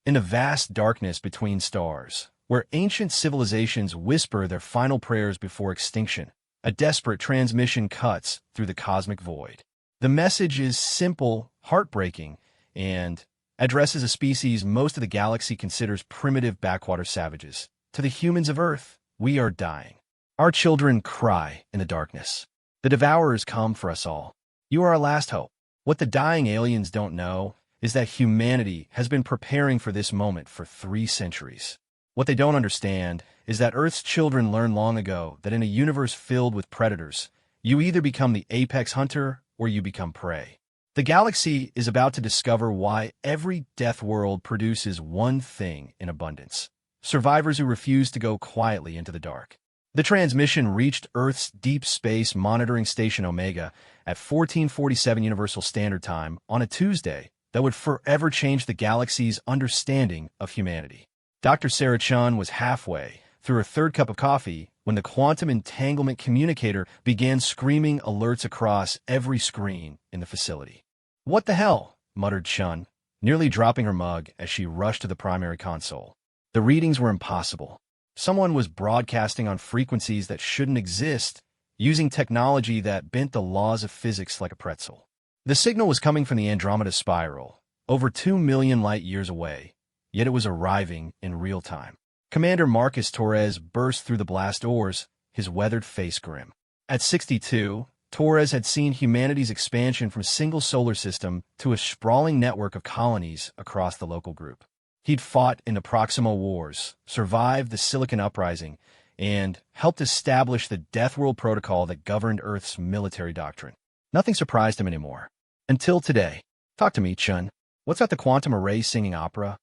in the vast darkness between stars, where ancient civilizations whisper their final prayers before extinction, a desperate transmission cuts through the cosmic void. The message is simple, heartbreaking, and addresses a species most of the galaxy considers primitive backwater savages. To the humans of Earth, we are dying. Our children cry in the darkness. The devourers come for us all. You are our last hope. What the dying aliens don't know is that humanity has been preparing for this moment for 3 centuries. What they don't understand is that Earth's children learned long ago that in a universe filled with predators, you either become the apex hunter or you become prey. The galaxy is about to discover why every death world produces one thing in abundance: survivors who refuse to go quietly into the dark. The transmission reached Earth's Deep Space Monitoring Station Omega at 1447 Universal Standard Time on a Tuesday that would forever change the galaxy's understanding of humanity. Dr. Sarah Chun was halfway through her 3rd cup of coffee when the quantum entanglement communicator began screaming alerts across every screen in the facility. "What the hell?" muttered Chun, nearly dropping her mug as she rushed to the primary console. The readings were impossible. Someone was broadcasting on frequencies that shouldn't exist, using technology that bent the laws of physics like a pretzel. The signal was coming from the Andromeda Spiral, over 2 million light-years away, yet it was arriving in real time. Commander Marcus Torres burst through the blast doors, his weathered face grim. At 62, Torres had seen humanity's expansion from a single solar system to a sprawling network of colonies across the local group. He'd fought in the Proxima Wars, survived the Silicon Uprising, and helped establish the Deathworld protocol that governed Earth's military doctrine. Nothing surprised him anymore. Until today. "Talk to me, Chun. What's at the quantum array singing opera?"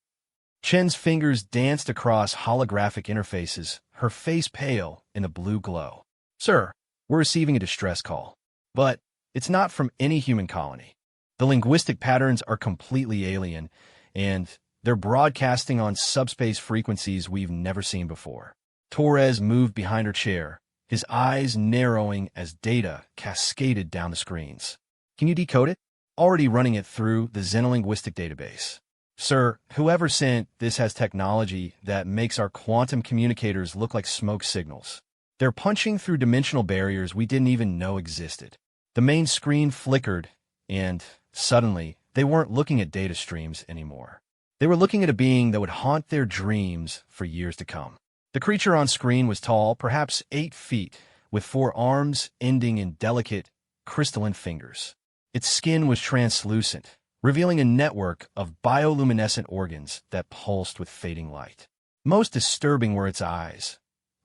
Chen's fingers danced across holographic interfaces, her face pale in the blue glow. "Sir, we're receiving a distress call. But it's not from any human colony. The linguistic patterns are completely alien, and they're broadcasting on subspace frequencies we've never seen before." Torres moved behind her chair, his eyes narrowing as data cascaded down the screens. "Can you decode it?" "Already running it through the xenolinguistic database. Sir, whoever sent this has technology that makes our quantum communicators look like smoke signals. They're punching through dimensional barriers we didn't even know existed." The main screen flickered, and suddenly, they weren't looking at data streams anymore. They were looking at a being that would haunt their dreams for years to come. The creature on screen was tall, perhaps 8 feet, with 4 arms ending in delicate, crystalline fingers. Its skin was translucent, revealing a network of bioluminescent organs that pulsed with fading light. Most disturbing were its eyes,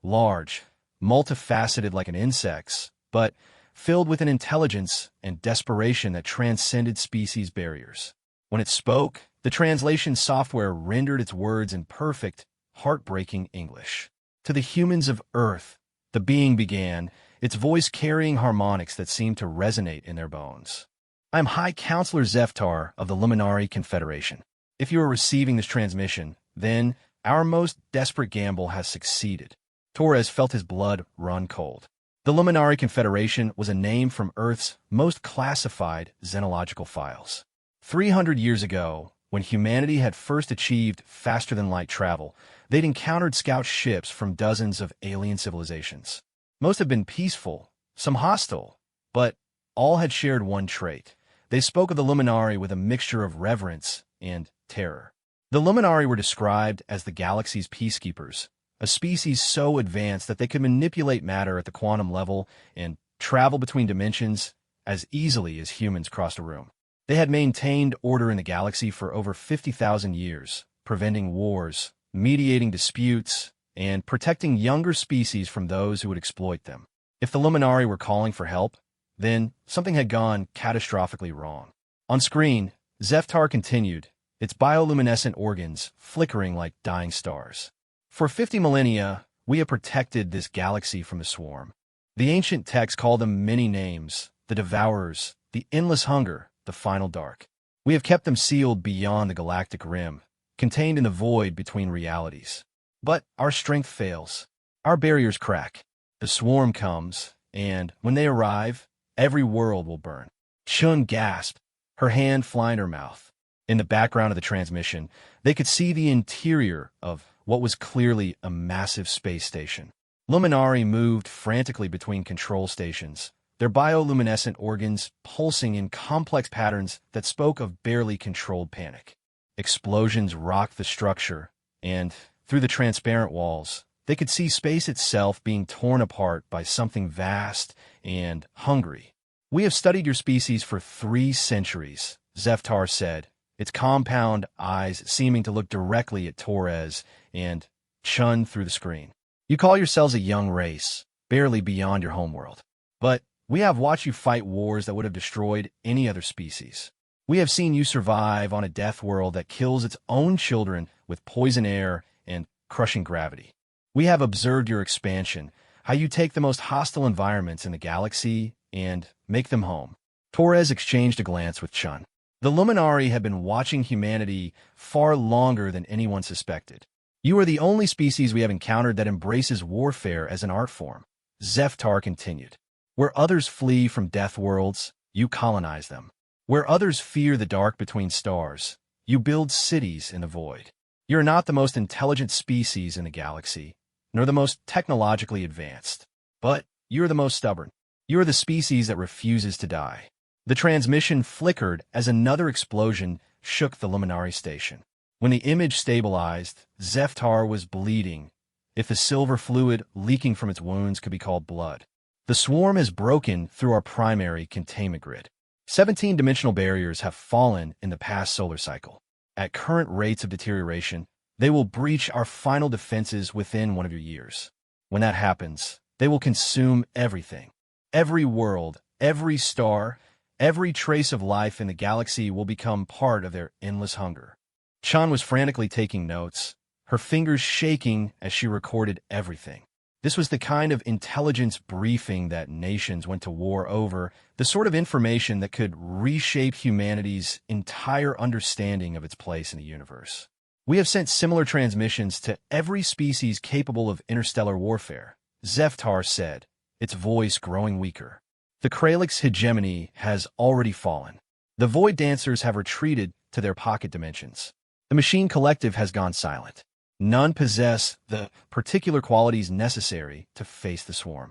large, multifaceted like an insect's, but filled with an intelligence and desperation that transcended species barriers. When it spoke, the translation software rendered its words in perfect, heartbreaking English. "To the humans of Earth," the being began, its voice carrying harmonics that seemed to resonate in their bones. "I am High Counselor Zeftar of the Luminari Confederation. If you are receiving this transmission, then our most desperate gamble has succeeded." Torres felt his blood run cold. The Luminari Confederation was a name from Earth's most classified xenological files. 300 years ago, when humanity had first achieved faster-than-light travel, they'd encountered scout ships from dozens of alien civilizations. Most had been peaceful, some hostile, but all had shared one trait. They spoke of the Luminari with a mixture of reverence and terror. The Luminari were described as the galaxy's peacekeepers, a species so advanced that they could manipulate matter at the quantum level and travel between dimensions as easily as humans crossed a room. They had maintained order in the galaxy for over 50,000 years, preventing wars, mediating disputes, and protecting younger species from those who would exploit them. If the Luminari were calling for help, then something had gone catastrophically wrong. On screen, Zeftar continued, its bioluminescent organs flickering like dying stars. "For 50 millennia, we have protected this galaxy from the swarm. The ancient texts call them many names: the Devourers, the Endless Hunger, the Final Dark. We have kept them sealed beyond the galactic rim, contained in the void between realities. But our strength fails. Our barriers crack. The swarm comes, and when they arrive, every world will burn." Chun gasped, her hand flying her mouth. In the background of the transmission, they could see the interior of what was clearly a massive space station. Luminari moved frantically between control stations, their bioluminescent organs pulsing in complex patterns that spoke of barely controlled panic. Explosions rocked the structure, and, through the transparent walls, they could see space itself being torn apart by something vast and hungry. "We have studied your species for 3 centuries," Zeftar said, its compound eyes seeming to look directly at Torres and Chun through the screen. "You call yourselves a young race, barely beyond your homeworld. But we have watched you fight wars that would have destroyed any other species. We have seen you survive on a death world that kills its own children with poison air and crushing gravity. We have observed your expansion, how you take the most hostile environments in the galaxy and make them home." Torres exchanged a glance with Chun. The Luminari had been watching humanity far longer than anyone suspected. "You are the only species we have encountered that embraces warfare as an art form," Zeftar continued. "Where others flee from death worlds, you colonize them. Where others fear the dark between stars, you build cities in the void. You're not the most intelligent species in the galaxy, nor the most technologically advanced, but you're the most stubborn. You're the species that refuses to die." The transmission flickered as another explosion shook the Luminari station. When the image stabilized, Zeftar was bleeding, if the silver fluid leaking from its wounds could be called blood. "The swarm has broken through our primary containment grid. 17-dimensional barriers have fallen in the past solar cycle. At current rates of deterioration, they will breach our final defenses within 1 of your years. When that happens, they will consume everything. Every world, every star, every trace of life in the galaxy will become part of their endless hunger." Chan was frantically taking notes, her fingers shaking as she recorded everything. This was the kind of intelligence briefing that nations went to war over, the sort of information that could reshape humanity's entire understanding of its place in the universe. "We have sent similar transmissions to every species capable of interstellar warfare," Zeftar said, its voice growing weaker. "The Kralix hegemony has already fallen. The Void Dancers have retreated to their pocket dimensions. The Machine Collective has gone silent. None possess the particular qualities necessary to face the swarm."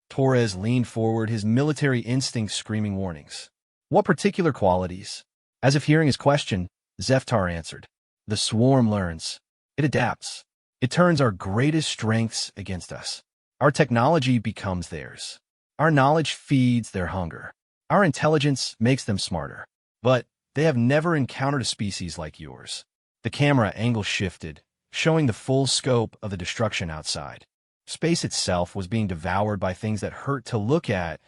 Torres leaned forward, his military instincts screaming warnings. "What particular qualities?" As if hearing his question, Zeftar answered. "The swarm learns. It adapts. It turns our greatest strengths against us. Our technology becomes theirs. Our knowledge feeds their hunger. Our intelligence makes them smarter. But they have never encountered a species like yours." The camera angle shifted, showing the full scope of the destruction outside. Space itself was being devoured by things that hurt to look at,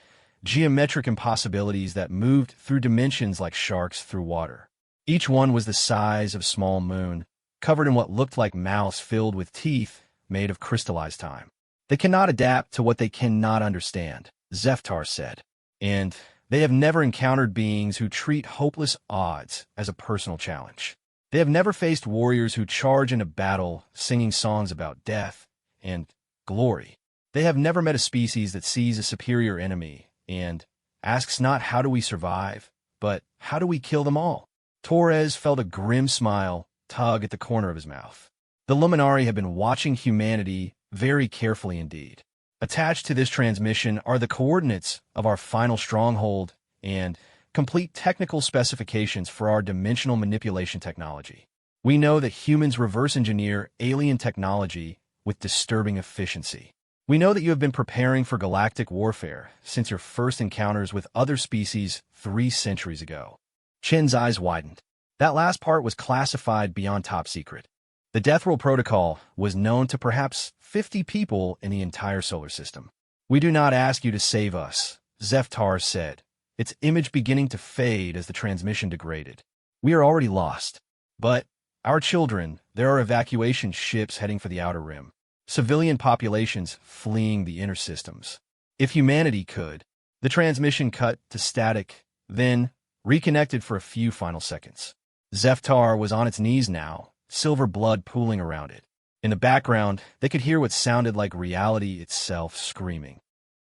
geometric impossibilities that moved through dimensions like sharks through water. Each one was the size of a small moon, covered in what looked like mouths filled with teeth made of crystallized time. "They cannot adapt to what they cannot understand," Zeftar said. "And they have never encountered beings who treat hopeless odds as a personal challenge. They have never faced warriors who charge into battle singing songs about death and glory. They have never met a species that sees a superior enemy and asks not how do we survive, but how do we kill them all." Torres felt a grim smile tug at the corner of his mouth. The Luminari had been watching humanity very carefully indeed. Attached to this transmission are the coordinates of our final stronghold and complete technical specifications for our dimensional manipulation technology. We know that humans reverse engineer alien technology with disturbing efficiency. We know that you have been preparing for galactic warfare since your first encounters with other species 3 centuries ago. Chen's eyes widened. That last part was classified beyond top secret. The Deathworld Protocol was known to perhaps 50 people in the entire solar system. "We do not ask you to save us," Zeftar said, its image beginning to fade as the transmission degraded. "We are already lost. But our children, there are evacuation ships heading for the Outer Rim. Civilian populations fleeing the inner systems. If humanity could." The transmission cut to static, then reconnected for a few final seconds. Zeftar was on its knees now, silver blood pooling around it. In the background, they could hear what sounded like reality itself screaming.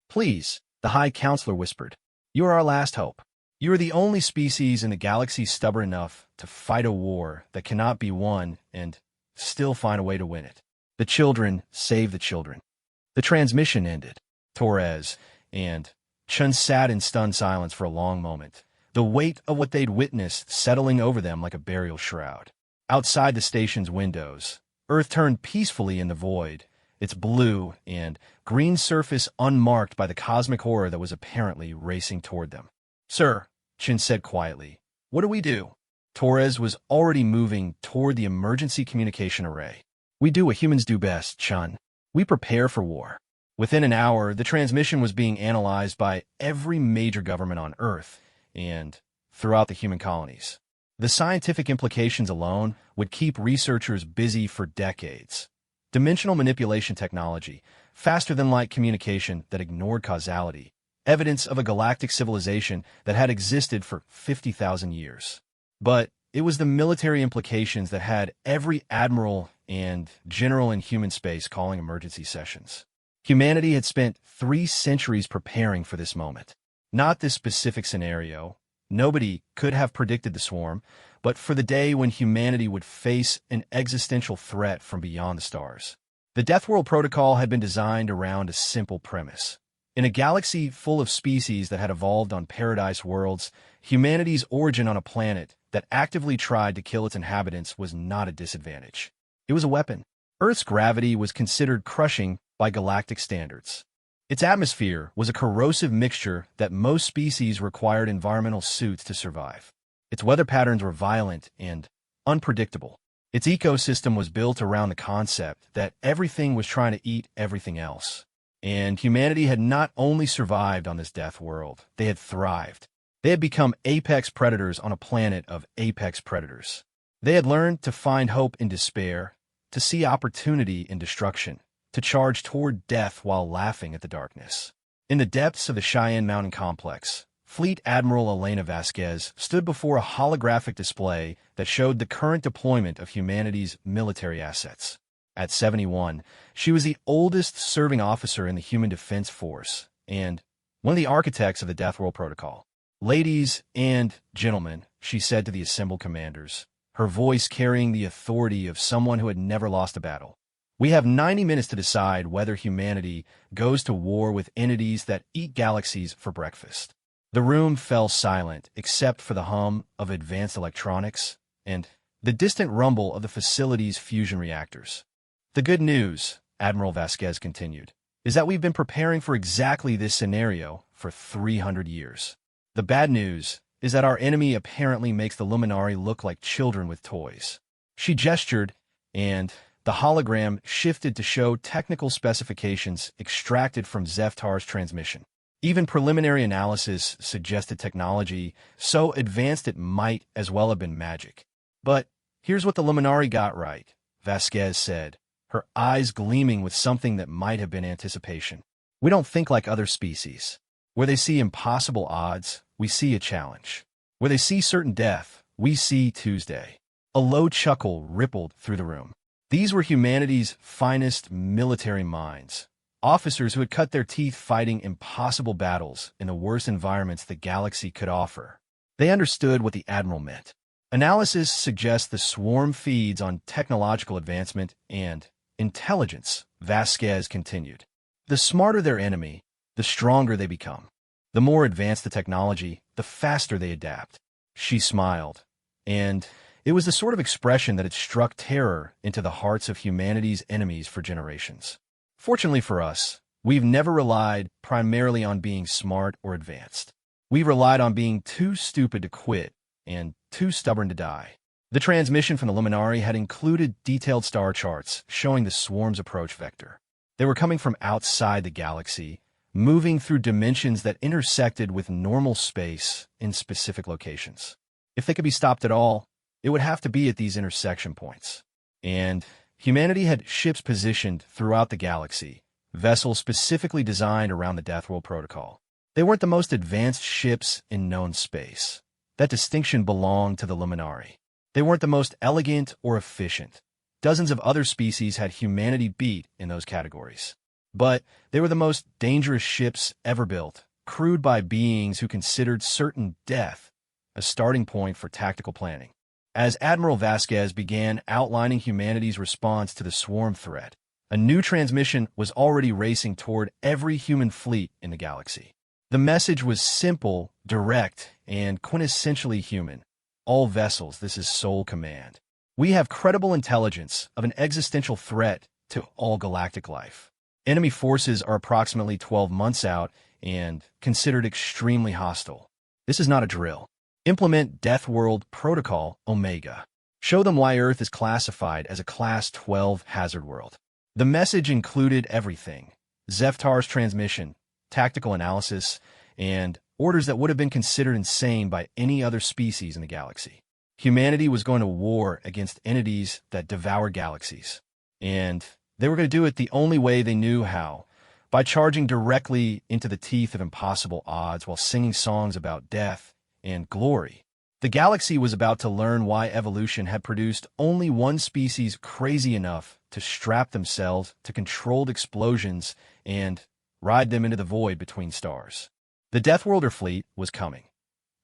"Please," the High Counselor whispered. "You are our last hope. You are the only species in the galaxy stubborn enough to fight a war that cannot be won and still find a way to win it. The children save the children. The transmission ended. Torres and Chun sat in stunned silence for a long moment, the weight of what they'd witnessed settling over them like a burial shroud. Outside the station's windows, Earth turned peacefully in the void, its blue and green surface unmarked by the cosmic horror that was apparently racing toward them. "Sir," Chin said quietly, "what do we do?" Torres was already moving toward the emergency communication array. "We do what humans do best, Chun. We prepare for war." Within an hour, the transmission was being analyzed by every major government on Earth and throughout the human colonies. The scientific implications alone would keep researchers busy for decades. Dimensional manipulation technology, faster-than-light communication that ignored causality, evidence of a galactic civilization that had existed for 50,000 years. But it was the military implications that had every admiral and general in human space calling emergency sessions. Humanity had spent 3 centuries preparing for this moment. Not this specific scenario. Nobody could have predicted the swarm, but for the day when humanity would face an existential threat from beyond the stars. The Deathworld protocol had been designed around a simple premise. In a galaxy full of species that had evolved on paradise worlds, humanity's origin on a planet that actively tried to kill its inhabitants was not a disadvantage. It was a weapon. Earth's gravity was considered crushing by galactic standards. Its atmosphere was a corrosive mixture that most species required environmental suits to survive. Its weather patterns were violent and unpredictable. Its ecosystem was built around the concept that everything was trying to eat everything else. And humanity had not only survived on this death world, they had thrived. They had become apex predators on a planet of apex predators. They had learned to find hope in despair, to see opportunity in destruction, to charge toward death while laughing at the darkness. In the depths of the Cheyenne Mountain Complex, Fleet Admiral Elena Vasquez stood before a holographic display that showed the current deployment of humanity's military assets. At 71, she was the oldest serving officer in the Human Defense Force and one of the architects of the Deathworld Protocol. "Ladies and gentlemen," she said to the assembled commanders, her voice carrying the authority of someone who had never lost a battle. "We have 90 minutes to decide whether humanity goes to war with entities that eat galaxies for breakfast." The room fell silent except for the hum of advanced electronics and the distant rumble of the facility's fusion reactors. "The good news," Admiral Vasquez continued, "is that we've been preparing for exactly this scenario for 300 years. The bad news is that our enemy apparently makes the Luminari look like children with toys." She gestured, and the hologram shifted to show technical specifications extracted from Zeftar's transmission. Even preliminary analysis suggested technology so advanced it might as well have been magic. "But here's what the Luminari got right," Vasquez said, her eyes gleaming with something that might have been anticipation. "We don't think like other species. Where they see impossible odds, we see a challenge. Where they see certain death, we see Tuesday." A low chuckle rippled through the room. These were humanity's finest military minds, officers who had cut their teeth fighting impossible battles in the worst environments the galaxy could offer. They understood what the Admiral meant. Analysis suggests the swarm feeds on technological advancement and intelligence, Vasquez continued. The smarter their enemy, the stronger they become. The more advanced the technology, the faster they adapt. She smiled, and it was the sort of expression that had struck terror into the hearts of humanity's enemies for generations. Fortunately for us, we've never relied primarily on being smart or advanced. We've relied on being too stupid to quit and too stubborn to die. The transmission from the Luminari had included detailed star charts showing the swarm's approach vector. They were coming from outside the galaxy, moving through dimensions that intersected with normal space in specific locations. If they could be stopped at all, it would have to be at these intersection points. And humanity had ships positioned throughout the galaxy, vessels specifically designed around the Deathworld Protocol. They weren't the most advanced ships in known space. That distinction belonged to the Luminari. They weren't the most elegant or efficient. Dozens of other species had humanity beat in those categories. But they were the most dangerous ships ever built, crewed by beings who considered certain death a starting point for tactical planning. As Admiral Vasquez began outlining humanity's response to the swarm threat, a new transmission was already racing toward every human fleet in the galaxy. The message was simple, direct, and quintessentially human. All vessels, this is sole command. We have credible intelligence of an existential threat to all galactic life. Enemy forces are approximately 12 months out and considered extremely hostile. This is not a drill. Implement Deathworld Protocol Omega. Show them why Earth is classified as a Class 12 hazard world. The message included everything: Zeftar's transmission, tactical analysis, and orders that would have been considered insane by any other species in the galaxy. Humanity was going to war against entities that devour galaxies, and they were going to do it the only way they knew how, by charging directly into the teeth of impossible odds while singing songs about death and glory. The galaxy was about to learn why evolution had produced only one species crazy enough to strap themselves to controlled explosions and ride them into the void between stars. The Deathworlder fleet was coming.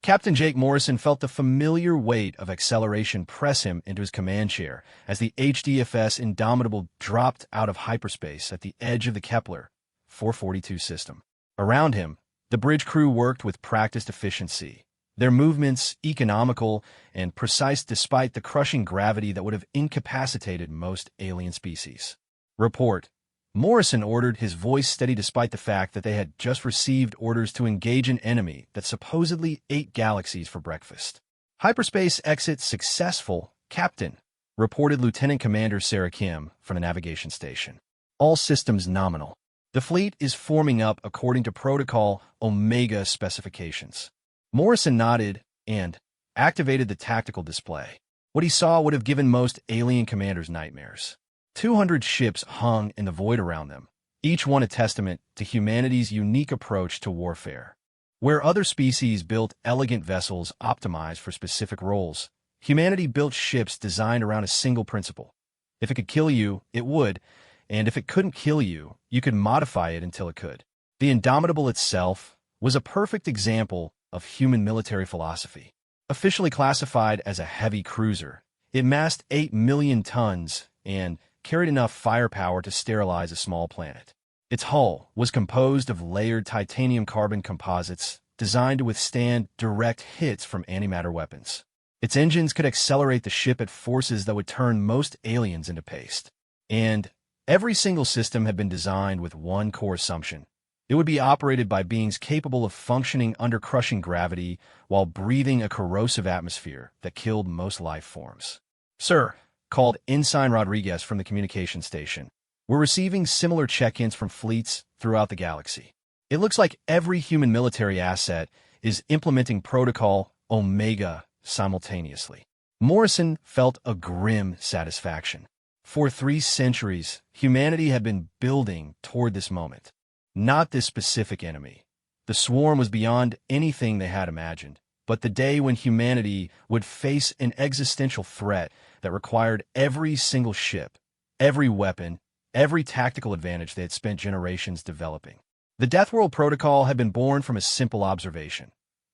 Captain Jake Morrison felt the familiar weight of acceleration press him into his command chair as the HDFS Indomitable dropped out of hyperspace at the edge of the Kepler 442 system. Around him, the bridge crew worked with practiced efficiency, their movements economical and precise despite the crushing gravity that would have incapacitated most alien species. Report. Morrison ordered, his voice steady despite the fact that they had just received orders to engage an enemy that supposedly ate galaxies for breakfast. Hyperspace exit successful, Captain, reported Lieutenant Commander Sarah Kim from the navigation station. All systems nominal. The fleet is forming up according to Protocol Omega specifications. Morrison nodded and activated the tactical display. What he saw would have given most alien commanders nightmares. 200 ships hung in the void around them, each one a testament to humanity's unique approach to warfare. Where other species built elegant vessels optimized for specific roles, humanity built ships designed around a single principle. If it could kill you, it would, and if it couldn't kill you, you could modify it until it could. The Indomitable itself was a perfect example of human military philosophy. Officially classified as a heavy cruiser, it massed 8 million tons and carried enough firepower to sterilize a small planet. Its hull was composed of layered titanium-carbon composites designed to withstand direct hits from antimatter weapons. Its engines could accelerate the ship at forces that would turn most aliens into paste. And every single system had been designed with one core assumption: it would be operated by beings capable of functioning under crushing gravity while breathing a corrosive atmosphere that killed most life forms. "Sir," called Ensign Rodriguez from the communication station, "we're receiving similar check-ins from fleets throughout the galaxy. It looks like every human military asset is implementing Protocol Omega simultaneously." Morrison felt a grim satisfaction. For 3 centuries, humanity had been building toward this moment. Not this specific enemy. The swarm was beyond anything they had imagined, but the day when humanity would face an existential threat that required every single ship, every weapon, every tactical advantage they had spent generations developing. The Deathworld Protocol had been born from a simple observation.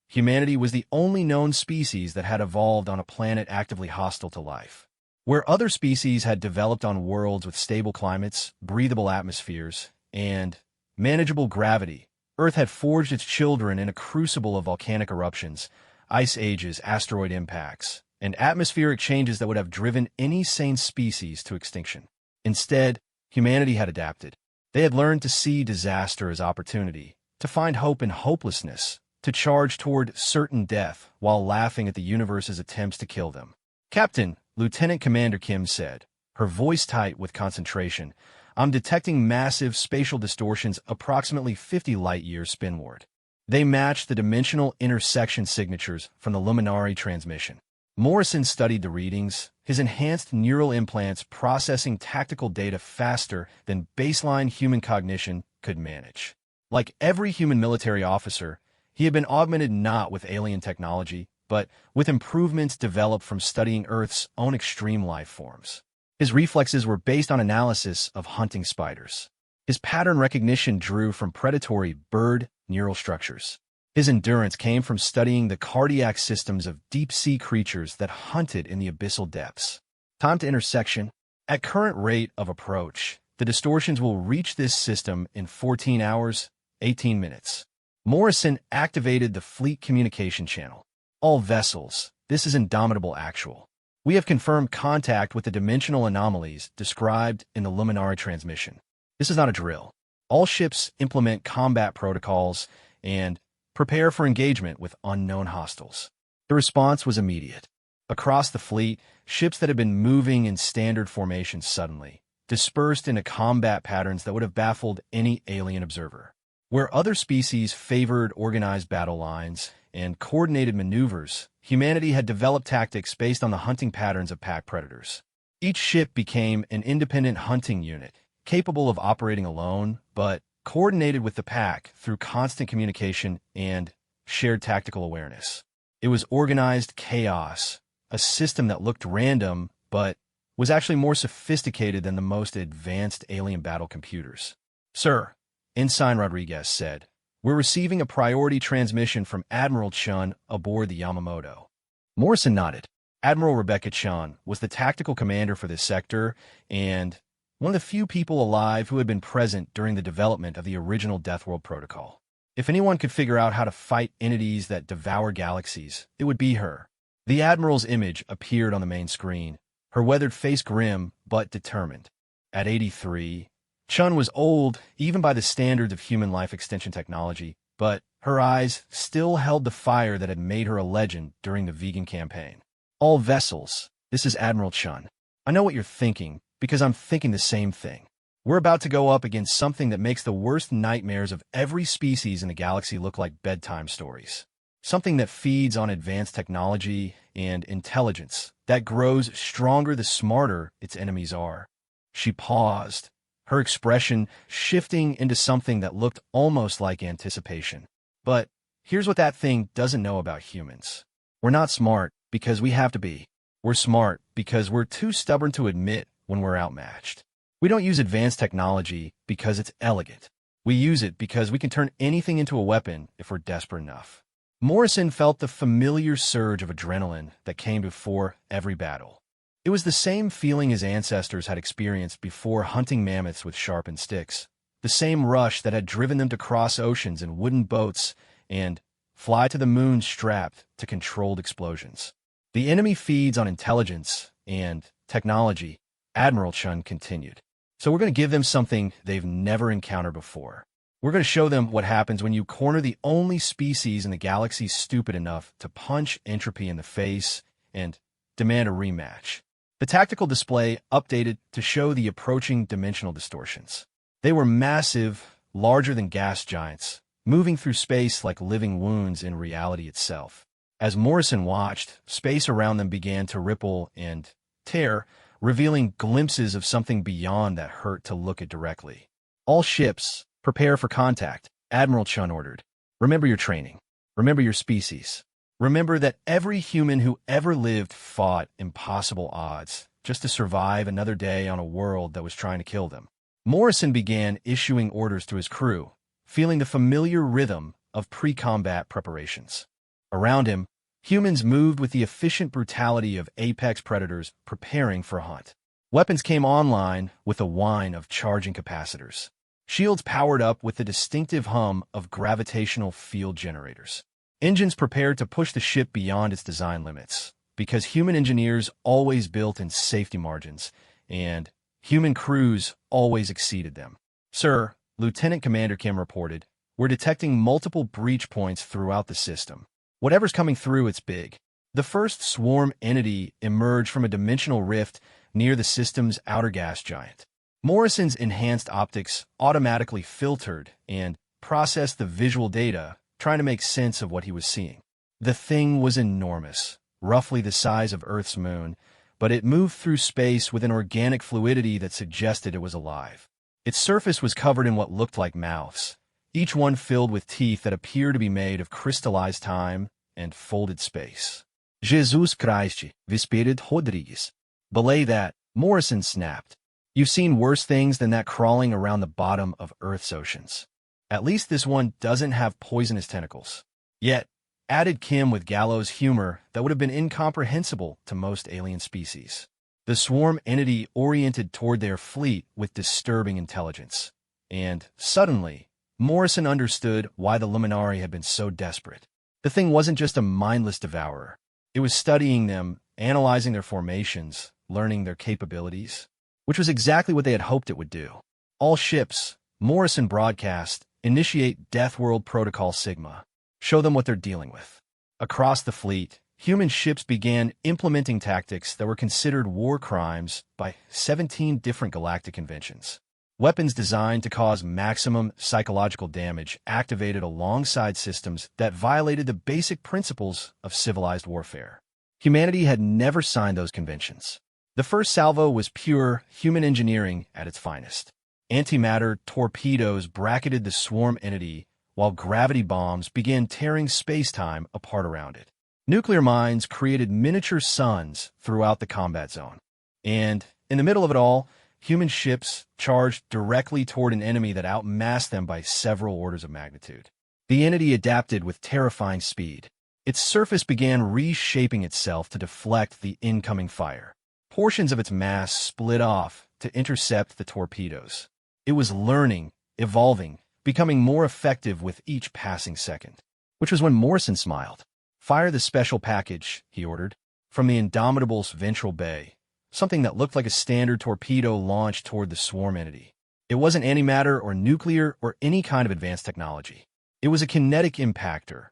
Humanity was the only known species that had evolved on a planet actively hostile to life. Where other species had developed on worlds with stable climates, breathable atmospheres, and manageable gravity, Earth had forged its children in a crucible of volcanic eruptions, ice ages, asteroid impacts, and atmospheric changes that would have driven any sane species to extinction. Instead, humanity had adapted. They had learned to see disaster as opportunity, to find hope in hopelessness, to charge toward certain death while laughing at the universe's attempts to kill them. "Captain," Lieutenant Commander Kim said, her voice tight with concentration, "I'm detecting massive spatial distortions approximately 50 light-years spinward. They match the dimensional intersection signatures from the Luminari transmission." Morrison studied the readings, his enhanced neural implants processing tactical data faster than baseline human cognition could manage. Like every human military officer, he had been augmented not with alien technology, but with improvements developed from studying Earth's own extreme life forms. His reflexes were based on analysis of hunting spiders. His pattern recognition drew from predatory bird neural structures. His endurance came from studying the cardiac systems of deep-sea creatures that hunted in the abyssal depths. Time to intersection. At current rate of approach, the distortions will reach this system in 14 hours, 18 minutes. Morrison activated the fleet communication channel. All vessels, this is Indomitable Actual. We have confirmed contact with the dimensional anomalies described in the Luminari transmission. This is not a drill. All ships implement combat protocols and prepare for engagement with unknown hostiles. The response was immediate. Across the fleet, ships that had been moving in standard formation suddenly dispersed into combat patterns that would have baffled any alien observer. Where other species favored organized battle lines and coordinated maneuvers, humanity had developed tactics based on the hunting patterns of pack predators. Each ship became an independent hunting unit, capable of operating alone, but coordinated with the pack through constant communication and shared tactical awareness. It was organized chaos, a system that looked random, but was actually more sophisticated than the most advanced alien battle computers. "Sir," Ensign Rodriguez said, "we're receiving a priority transmission from Admiral Chun aboard the Yamamoto." Morrison nodded. Admiral Rebecca Chun was the tactical commander for this sector and one of the few people alive who had been present during the development of the original Deathworld protocol. If anyone could figure out how to fight entities that devour galaxies, it would be her. The Admiral's image appeared on the main screen, her weathered face grim but determined. At 83, Chun was old, even by the standards of human life extension technology, but her eyes still held the fire that had made her a legend during the vegan campaign. "All vessels, this is Admiral Chun. I know what you're thinking, because I'm thinking the same thing. We're about to go up against something that makes the worst nightmares of every species in the galaxy look like bedtime stories. Something that feeds on advanced technology and intelligence that grows stronger the smarter its enemies are." She paused, her expression shifting into something that looked almost like anticipation. "But here's what that thing doesn't know about humans. We're not smart because we have to be. We're smart because we're too stubborn to admit when we're outmatched. We don't use advanced technology because it's elegant. We use it because we can turn anything into a weapon if we're desperate enough." Morrison felt the familiar surge of adrenaline that came before every battle. It was the same feeling his ancestors had experienced before hunting mammoths with sharpened sticks, the same rush that had driven them to cross oceans in wooden boats and fly to the moon strapped to controlled explosions. "The enemy feeds on intelligence and technology," Admiral Chun continued. "So we're going to give them something they've never encountered before. We're going to show them what happens when you corner the only species in the galaxy stupid enough to punch entropy in the face and demand a rematch." The tactical display updated to show the approaching dimensional distortions. They were massive, larger than gas giants, moving through space like living wounds in reality itself. As Morrison watched, space around them began to ripple and tear, revealing glimpses of something beyond that hurt to look at directly. "All ships, prepare for contact," Admiral Chun ordered. "Remember your training. Remember your species. Remember that every human who ever lived fought impossible odds just to survive another day on a world that was trying to kill them." Morrison began issuing orders to his crew, feeling the familiar rhythm of pre-combat preparations. Around him, humans moved with the efficient brutality of apex predators preparing for a hunt. Weapons came online with a whine of charging capacitors. Shields powered up with the distinctive hum of gravitational field generators. Engines prepared to push the ship beyond its design limits, because human engineers always built in safety margins, and human crews always exceeded them. "Sir," Lieutenant Commander Kim reported, "we're detecting multiple breach points throughout the system. Whatever's coming through, it's big." The first swarm entity emerged from a dimensional rift near the system's outer gas giant. Morrison's enhanced optics automatically filtered and processed the visual data, trying to make sense of what he was seeing. The thing was enormous, roughly the size of Earth's moon, but it moved through space with an organic fluidity that suggested it was alive. Its surface was covered in what looked like mouths, each one filled with teeth that appeared to be made of crystallized time and folded space. "Jesus Christ," whispered Rodriguez. "Belay that," Morrison snapped. "You've seen worse things than that crawling around the bottom of Earth's oceans." At least this one doesn't have poisonous tentacles. Yet, added Kim with gallows humor that would have been incomprehensible to most alien species. The swarm entity oriented toward their fleet with disturbing intelligence. And, suddenly, Morrison understood why the Luminari had been so desperate. The thing wasn't just a mindless devourer. It was studying them, analyzing their formations, learning their capabilities, which was exactly what they had hoped it would do. All ships, Morrison broadcast, initiate Deathworld Protocol Sigma. Show them what they're dealing with. Across the fleet, human ships began implementing tactics that were considered war crimes by 17 different galactic conventions. Weapons designed to cause maximum psychological damage activated alongside systems that violated the basic principles of civilized warfare. Humanity had never signed those conventions. The first salvo was pure human engineering at its finest. Antimatter torpedoes bracketed the swarm entity, while gravity bombs began tearing space-time apart around it. Nuclear mines created miniature suns throughout the combat zone. And, in the middle of it all, human ships charged directly toward an enemy that outmassed them by several orders of magnitude. The entity adapted with terrifying speed. Its surface began reshaping itself to deflect the incoming fire. Portions of its mass split off to intercept the torpedoes. It was learning, evolving, becoming more effective with each passing second. Which was when Morrison smiled. "Fire the special package," he ordered. From the Indomitable's ventral bay, something that looked like a standard torpedo launched toward the swarm entity. It wasn't antimatter or nuclear or any kind of advanced technology. It was a kinetic impactor,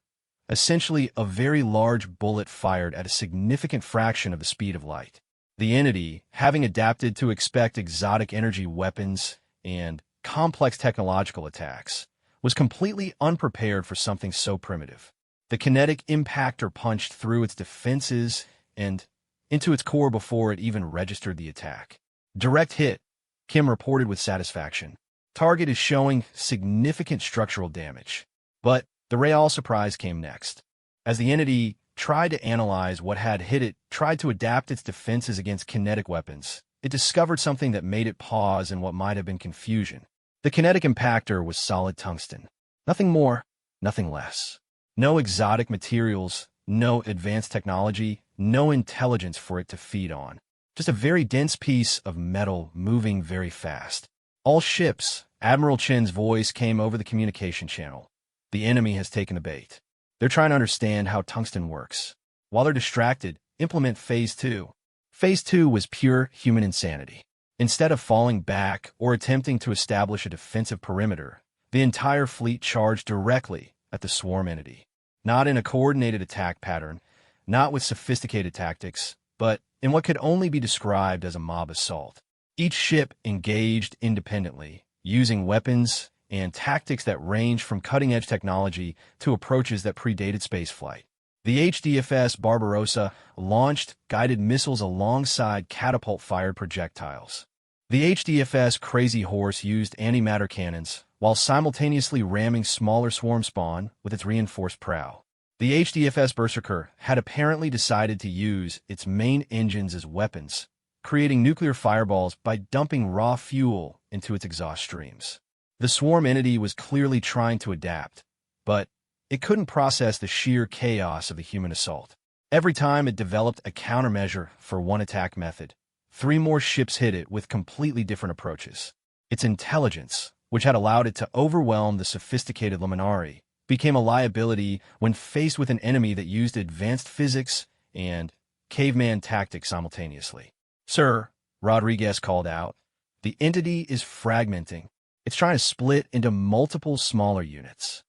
essentially a very large bullet fired at a significant fraction of the speed of light. The entity, having adapted to expect exotic energy weapons and complex technological attacks, was completely unprepared for something so primitive. The kinetic impactor punched through its defenses and into its core before it even registered the attack. "Direct hit," Kim reported with satisfaction. "Target is showing significant structural damage." But the real surprise came next. As the entity tried to analyze what had hit it, tried to adapt its defenses against kinetic weapons, it discovered something that made it pause in what might have been confusion. The kinetic impactor was solid tungsten. Nothing more, nothing less. No exotic materials, no advanced technology, no intelligence for it to feed on. Just a very dense piece of metal moving very fast. "All ships," Admiral Chen's voice came over the communication channel. "The enemy has taken the bait. They're trying to understand how tungsten works. While they're distracted, implement Phase 2. Phase 2 was pure human insanity. Instead of falling back or attempting to establish a defensive perimeter, the entire fleet charged directly at the swarm entity. Not in a coordinated attack pattern, not with sophisticated tactics, but in what could only be described as a mob assault. Each ship engaged independently, using weapons and tactics that ranged from cutting-edge technology to approaches that predated spaceflight. The HDFS Barbarossa launched guided missiles alongside catapult-fired projectiles. The HDFS Crazy Horse used antimatter cannons while simultaneously ramming smaller swarm spawn with its reinforced prow. The HDFS Berserker had apparently decided to use its main engines as weapons, creating nuclear fireballs by dumping raw fuel into its exhaust streams. The swarm entity was clearly trying to adapt, but it couldn't process the sheer chaos of the human assault. Every time it developed a countermeasure for one attack method, 3 more ships hit it with completely different approaches. Its intelligence, which had allowed it to overwhelm the sophisticated Luminari, became a liability when faced with an enemy that used advanced physics and caveman tactics simultaneously. "Sir," Rodriguez called out, "the entity is fragmenting. It's trying to split into multiple smaller units."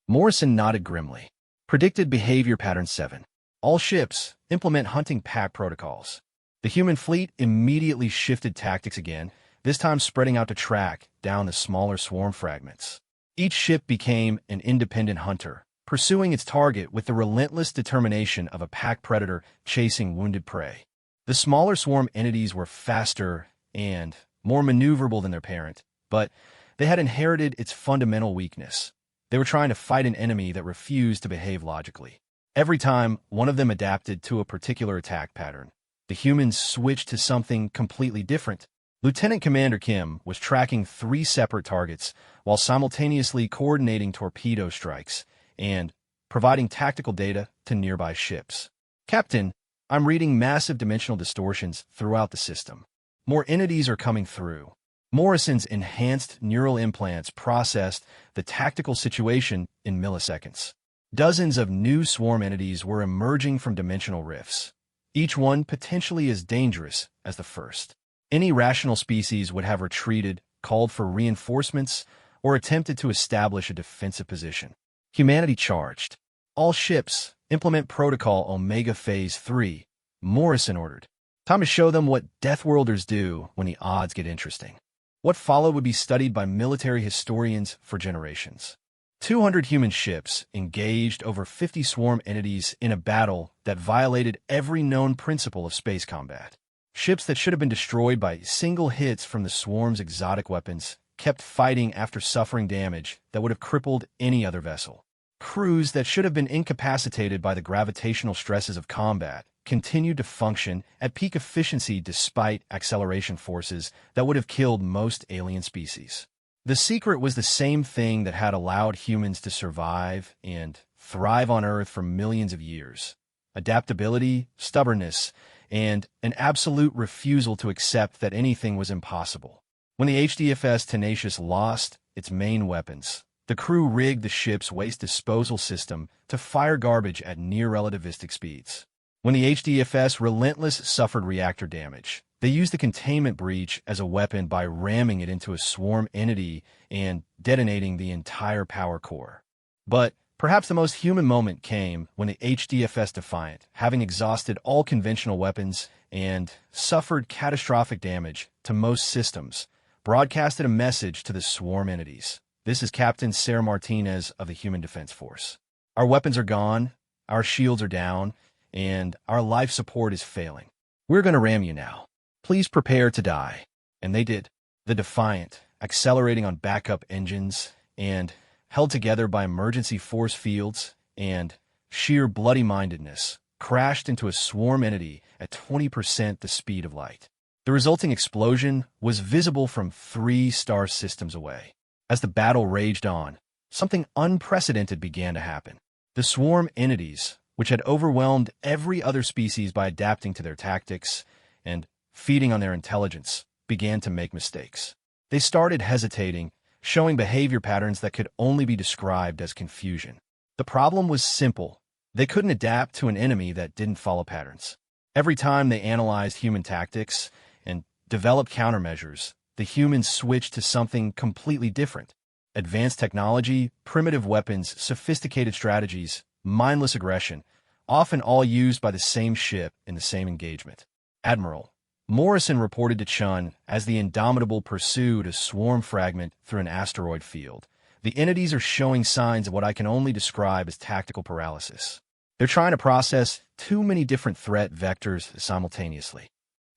Morrison nodded grimly. Predicted behavior pattern 7. All ships implement hunting pack protocols. The human fleet immediately shifted tactics again, this time spreading out to track down the smaller swarm fragments. Each ship became an independent hunter, pursuing its target with the relentless determination of a pack predator chasing wounded prey. The smaller swarm entities were faster and more maneuverable than their parent, but they had inherited its fundamental weakness. They were trying to fight an enemy that refused to behave logically. Every time one of them adapted to a particular attack pattern, the humans switched to something completely different. Lieutenant Commander Kim was tracking 3 separate targets while simultaneously coordinating torpedo strikes and providing tactical data to nearby ships. Captain, I'm reading massive dimensional distortions throughout the system. More entities are coming through. Morrison's enhanced neural implants processed the tactical situation in milliseconds. Dozens of new swarm entities were emerging from dimensional rifts, each one potentially as dangerous as the first. Any rational species would have retreated, called for reinforcements, or attempted to establish a defensive position. Humanity charged. All ships, implement Protocol Omega Phase 3, Morrison ordered. Time to show them what Deathworlders do when the odds get interesting. What followed would be studied by military historians for generations. 200 human ships engaged over 50 swarm entities in a battle that violated every known principle of space combat. Ships that should have been destroyed by single hits from the swarm's exotic weapons kept fighting after suffering damage that would have crippled any other vessel. Crews that should have been incapacitated by the gravitational stresses of combat continued to function at peak efficiency despite acceleration forces that would have killed most alien species. The secret was the same thing that had allowed humans to survive and thrive on Earth for millions of years: adaptability, stubbornness, and an absolute refusal to accept that anything was impossible. When the HDFS Tenacious lost its main weapons, the crew rigged the ship's waste disposal system to fire garbage at near-relativistic speeds. When the HDFS Relentless suffered reactor damage, they used the containment breach as a weapon by ramming it into a swarm entity and detonating the entire power core. But perhaps the most human moment came when the HDFS Defiant, having exhausted all conventional weapons and suffered catastrophic damage to most systems, broadcasted a message to the swarm entities. This is Captain Sarah Martinez of the Human Defense Force. Our weapons are gone, our shields are down, and our life support is failing. We're going to ram you now. Please prepare to die. And they did. The Defiant, accelerating on backup engines and held together by emergency force fields and sheer bloody-mindedness, crashed into a swarm entity at 20% the speed of light. The resulting explosion was visible from 3 star systems away. As the battle raged on, something unprecedented began to happen. The swarm entities, which had overwhelmed every other species by adapting to their tactics and feeding on their intelligence, began to make mistakes. They started hesitating, showing behavior patterns that could only be described as confusion. The problem was simple. They couldn't adapt to an enemy that didn't follow patterns. Every time they analyzed human tactics and developed countermeasures, the humans switched to something completely different. Advanced technology, primitive weapons, sophisticated strategies, mindless aggression, often all used by the same ship in the same engagement. Admiral Morrison reported to Chun as the Indomitable pursued a swarm fragment through an asteroid field. The entities are showing signs of what I can only describe as tactical paralysis. They're trying to process too many different threat vectors simultaneously.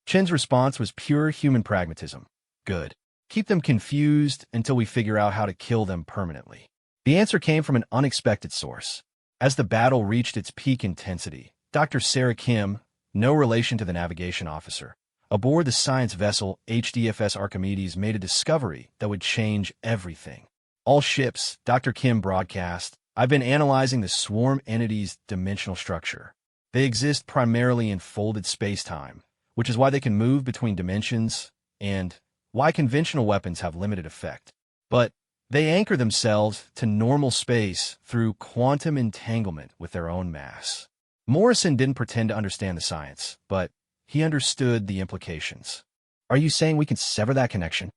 Chin's response was pure human pragmatism. Good. Keep them confused until we figure out how to kill them permanently. The answer came from an unexpected source. As the battle reached its peak intensity, Dr. Sarah Kim, no relation to the navigation officer, aboard the science vessel HDFS Archimedes made a discovery that would change everything. All ships, Dr. Kim broadcast, I've been analyzing the swarm entity's dimensional structure. They exist primarily in folded space-time, which is why they can move between dimensions and why conventional weapons have limited effect. But they anchor themselves to normal space through quantum entanglement with their own mass. Morrison didn't pretend to understand the science, but he understood the implications. Are you saying we can sever that connection?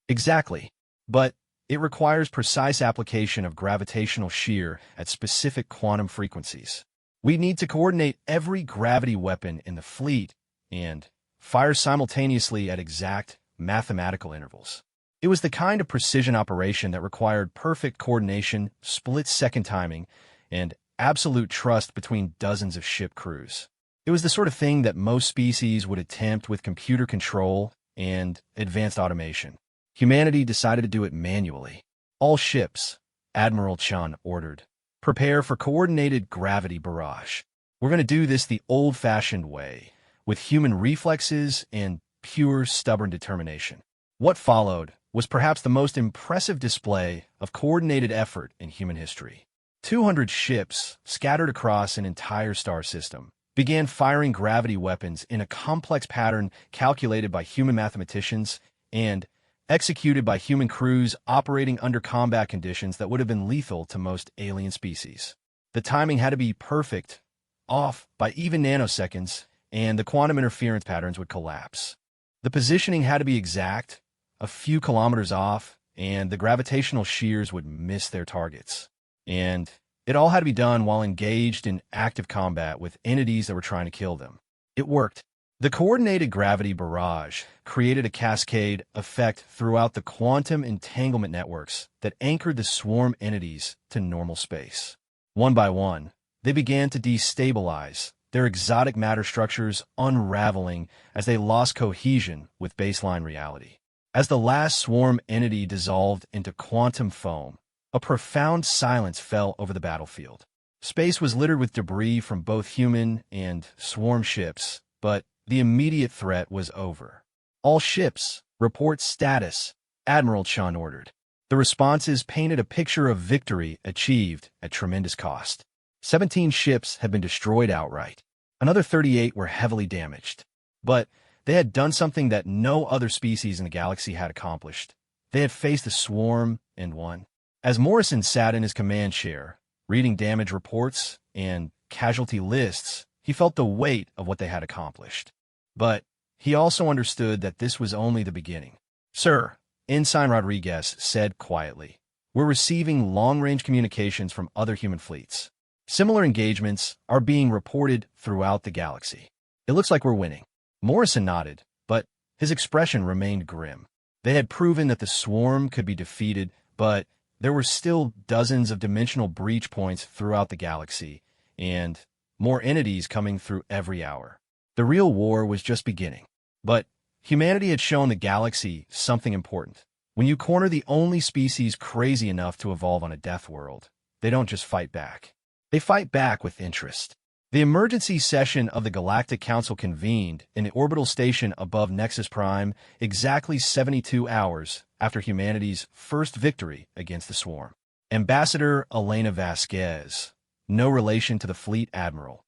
Exactly. But it requires precise application of gravitational shear at specific quantum frequencies. We need to coordinate every gravity weapon in the fleet and fire simultaneously at exact mathematical intervals. It was the kind of precision operation that required perfect coordination, split-second timing, and absolute trust between dozens of ship crews. It was the sort of thing that most species would attempt with computer control and advanced automation. Humanity decided to do it manually. All ships, Admiral Chun ordered, prepare for coordinated gravity barrage. We're going to do this the old-fashioned way, with human reflexes and pure stubborn determination. What followed was perhaps the most impressive display of coordinated effort in human history. 200 ships, scattered across an entire star system, began firing gravity weapons in a complex pattern calculated by human mathematicians and executed by human crews operating under combat conditions that would have been lethal to most alien species. The timing had to be perfect, off by even nanoseconds, and the quantum interference patterns would collapse. The positioning had to be exact, a few kilometers off, and the gravitational shears would miss their targets. And it all had to be done while engaged in active combat with entities that were trying to kill them. It worked. The coordinated gravity barrage created a cascade effect throughout the quantum entanglement networks that anchored the swarm entities to normal space. One by one, they began to destabilize, their exotic matter structures unraveling as they lost cohesion with baseline reality. As the last swarm entity dissolved into quantum foam, a profound silence fell over the battlefield. Space was littered with debris from both human and swarm ships, but the immediate threat was over. All ships, report status, Admiral Chun ordered. The responses painted a picture of victory achieved at tremendous cost. 17 ships had been destroyed outright. Another 38 were heavily damaged. But they had done something that no other species in the galaxy had accomplished. They had faced the swarm and won. As Morrison sat in his command chair, reading damage reports and casualty lists, he felt the weight of what they had accomplished. But he also understood that this was only the beginning. "Sir," Ensign Rodriguez said quietly, "we're receiving long-range communications from other human fleets. Similar engagements are being reported throughout the galaxy. It looks like we're winning." Morrison nodded, but his expression remained grim. They had proven that the swarm could be defeated, but there were still dozens of dimensional breach points throughout the galaxy, and more entities coming through every hour. The real war was just beginning. But humanity had shown the galaxy something important. When you corner the only species crazy enough to evolve on a death world, they don't just fight back. They fight back with interest. The emergency session of the Galactic Council convened in the orbital station above Nexus Prime exactly 72 hours after humanity's first victory against the swarm. Ambassador Elena Vasquez, no relation to the fleet admiral,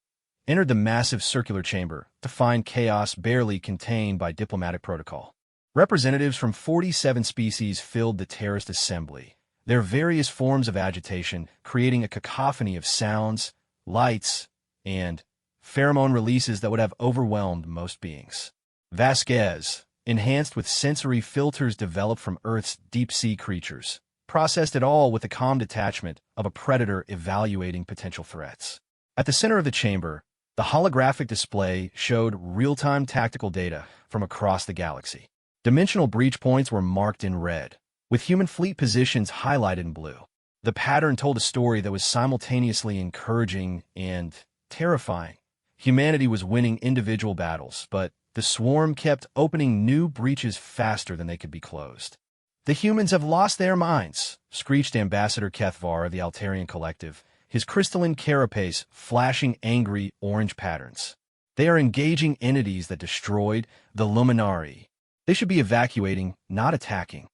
entered the massive circular chamber to find chaos barely contained by diplomatic protocol. Representatives from 47 species filled the terraced assembly, their various forms of agitation creating a cacophony of sounds, lights, and pheromone releases that would have overwhelmed most beings. Vasquez, enhanced with sensory filters developed from Earth's deep-sea creatures, processed it all with the calm detachment of a predator evaluating potential threats. At the center of the chamber, the holographic display showed real-time tactical data from across the galaxy. Dimensional breach points were marked in red, with human fleet positions highlighted in blue. The pattern told a story that was simultaneously encouraging and terrifying. Humanity was winning individual battles, but the swarm kept opening new breaches faster than they could be closed. "The humans have lost their minds," screeched Ambassador Kethvar of the Altarian Collective, his crystalline carapace flashing angry orange patterns. "They are engaging entities that destroyed the Luminari. They should be evacuating, not attacking."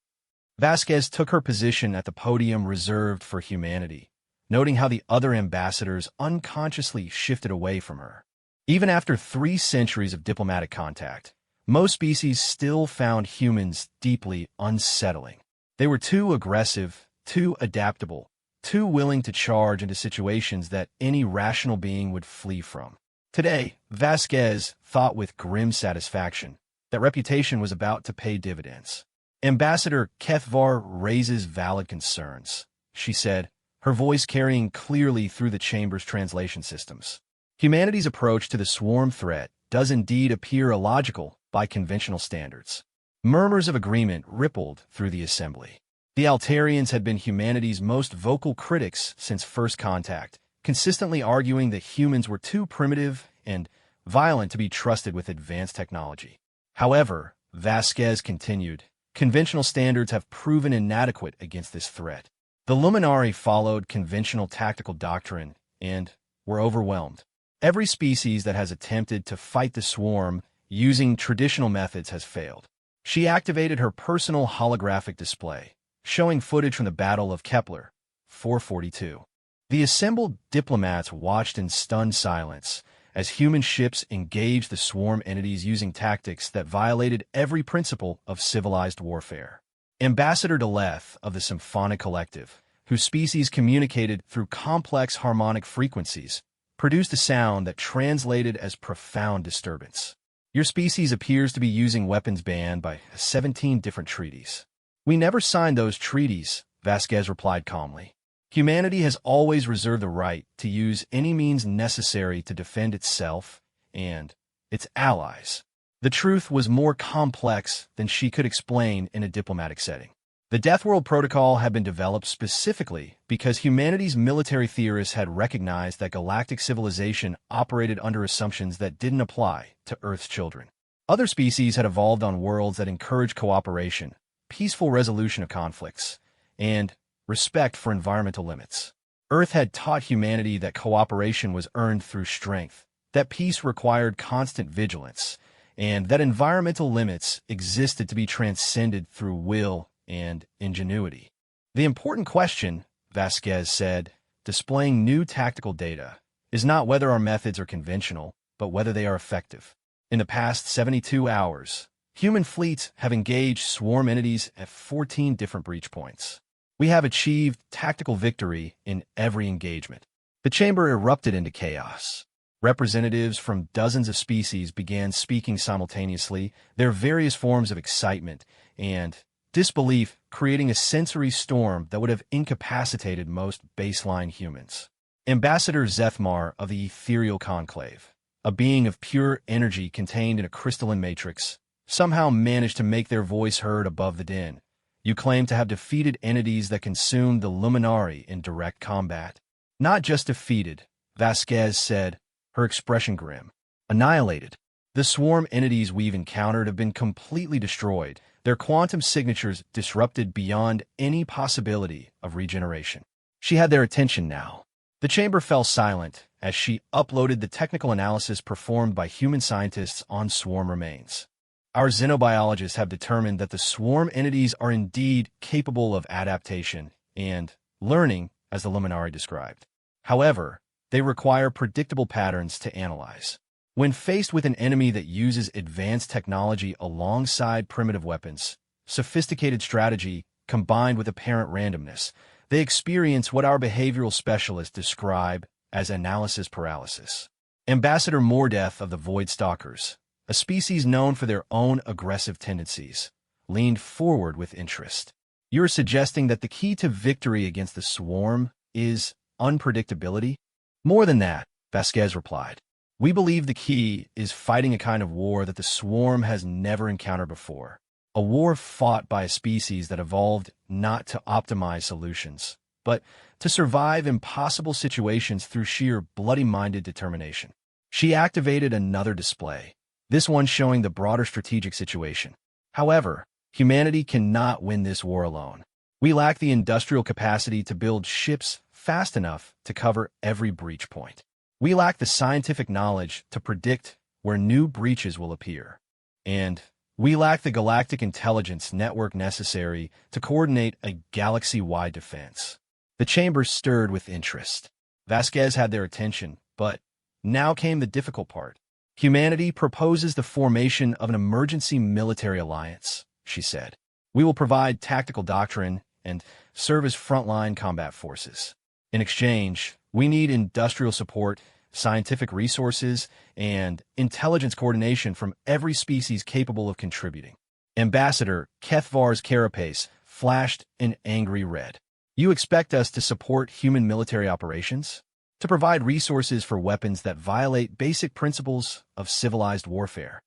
Vasquez took her position at the podium reserved for humanity, noting how the other ambassadors unconsciously shifted away from her. Even after 3 centuries of diplomatic contact, most species still found humans deeply unsettling. They were too aggressive, too adaptable, too willing to charge into situations that any rational being would flee from. Today, Vasquez thought with grim satisfaction that reputation was about to pay dividends. "Ambassador Kethvar raises valid concerns," she said, her voice carrying clearly through the chamber's translation systems. "Humanity's approach to the swarm threat does indeed appear illogical by conventional standards." Murmurs of agreement rippled through the assembly. The Altarians had been humanity's most vocal critics since first contact, consistently arguing that humans were too primitive and violent to be trusted with advanced technology. However, Vasquez continued, conventional standards have proven inadequate against this threat. The Luminari followed conventional tactical doctrine and were overwhelmed. Every species that has attempted to fight the swarm using traditional methods has failed. She activated her personal holographic display, showing footage from the Battle of Kepler 442. The assembled diplomats watched in stunned silence as human ships engaged the swarm entities using tactics that violated every principle of civilized warfare. Ambassador Deleth of the Symphonic Collective, whose species communicated through complex harmonic frequencies, produced a sound that translated as profound disturbance. Your species appears to be using weapons banned by 17 different treaties. We never signed those treaties, Vasquez replied calmly. Humanity has always reserved the right to use any means necessary to defend itself and its allies. The truth was more complex than she could explain in a diplomatic setting. The Deathworld Protocol had been developed specifically because humanity's military theorists had recognized that galactic civilization operated under assumptions that didn't apply to Earth's children. Other species had evolved on worlds that encouraged cooperation, peaceful resolution of conflicts, and respect for environmental limits. Earth had taught humanity that cooperation was earned through strength, that peace required constant vigilance, and that environmental limits existed to be transcended through will and ingenuity. The important question, Vasquez said, displaying new tactical data, is not whether our methods are conventional, but whether they are effective. In the past 72 hours, human fleets have engaged swarm entities at 14 different breach points. We have achieved tactical victory in every engagement. The chamber erupted into chaos. Representatives from dozens of species began speaking simultaneously, their various forms of excitement and disbelief creating a sensory storm that would have incapacitated most baseline humans. Ambassador Zethmar of the Ethereal Conclave, a being of pure energy contained in a crystalline matrix, somehow managed to make their voice heard above the din. You claim to have defeated entities that consumed the Luminari in direct combat. Not just defeated, Vasquez said, her expression grim. Annihilated. The swarm entities we've encountered have been completely destroyed, their quantum signatures disrupted beyond any possibility of regeneration. She had their attention now. The chamber fell silent as she uploaded the technical analysis performed by human scientists on swarm remains. Our xenobiologists have determined that the swarm entities are indeed capable of adaptation and learning, as the Luminari described. However, they require predictable patterns to analyze. When faced with an enemy that uses advanced technology alongside primitive weapons, sophisticated strategy combined with apparent randomness, they experience what our behavioral specialists describe as analysis paralysis. Ambassador Mordeth of the Void Stalkers, a species known for their own aggressive tendencies, leaned forward with interest. You're suggesting that the key to victory against the swarm is unpredictability? More than that, Vasquez replied. We believe the key is fighting a kind of war that the swarm has never encountered before. A war fought by a species that evolved not to optimize solutions, but to survive impossible situations through sheer bloody-minded determination. She activated another display, this one showing the broader strategic situation. However, humanity cannot win this war alone. We lack the industrial capacity to build ships fast enough to cover every breach point. We lack the scientific knowledge to predict where new breaches will appear. And we lack the galactic intelligence network necessary to coordinate a galaxy-wide defense. The chamber stirred with interest. Vasquez had their attention, but now came the difficult part. Humanity proposes the formation of an emergency military alliance, she said. We will provide tactical doctrine and serve as frontline combat forces. In exchange, we need industrial support, scientific resources, and intelligence coordination from every species capable of contributing. Ambassador Kethvar's carapace flashed an angry red. You expect us to support human military operations? To provide resources for weapons that violate basic principles of civilized warfare?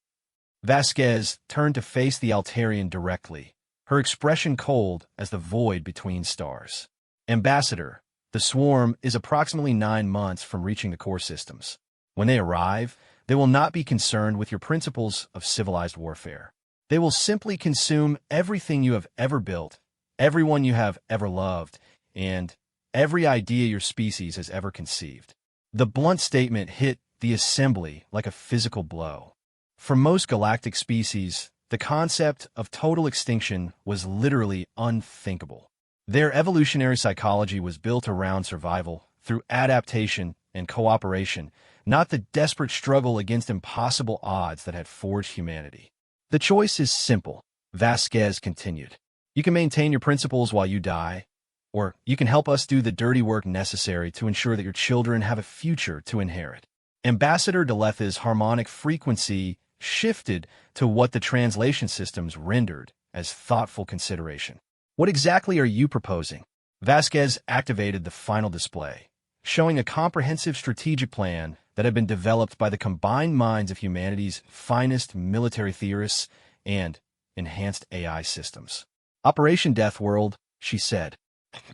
Vasquez turned to face the Altarian directly, her expression cold as the void between stars. Ambassador, the swarm is approximately 9 months from reaching the core systems. When they arrive, they will not be concerned with your principles of civilized warfare. They will simply consume everything you have ever built, everyone you have ever loved, and every idea your species has ever conceived. The blunt statement hit the assembly like a physical blow. For most galactic species, the concept of total extinction was literally unthinkable. Their evolutionary psychology was built around survival through adaptation and cooperation, not the desperate struggle against impossible odds that had forged humanity. The choice is simple, Vasquez continued. You can maintain your principles while you die, or you can help us do the dirty work necessary to ensure that your children have a future to inherit. Ambassador Deletha's harmonic frequency shifted to what the translation systems rendered as thoughtful consideration. What exactly are you proposing? Vasquez activated the final display, showing a comprehensive strategic plan that had been developed by the combined minds of humanity's finest military theorists and enhanced AI systems. Operation Deathworld, she said.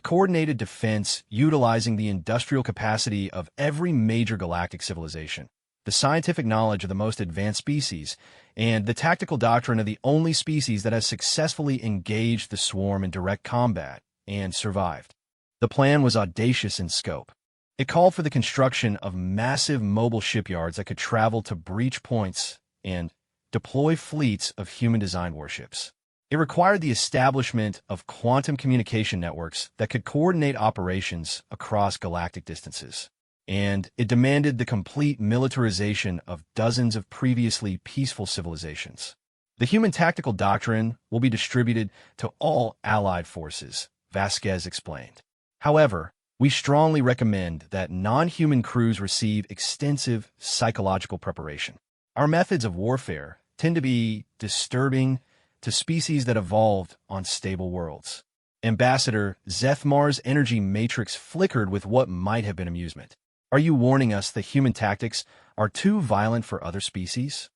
Coordinated defense utilizing the industrial capacity of every major galactic civilization, the scientific knowledge of the most advanced species, and the tactical doctrine of the only species that has successfully engaged the swarm in direct combat and survived. The plan was audacious in scope. It called for the construction of massive mobile shipyards that could travel to breach points and deploy fleets of human-designed warships. It required the establishment of quantum communication networks that could coordinate operations across galactic distances. And it demanded the complete militarization of dozens of previously peaceful civilizations. The human tactical doctrine will be distributed to all allied forces, Vasquez explained. However, we strongly recommend that non-human crews receive extensive psychological preparation. Our methods of warfare tend to be disturbing to species that evolved on stable worlds. Ambassador Zethmar's energy matrix flickered with what might have been amusement. Are you warning us that human tactics are too violent for other species?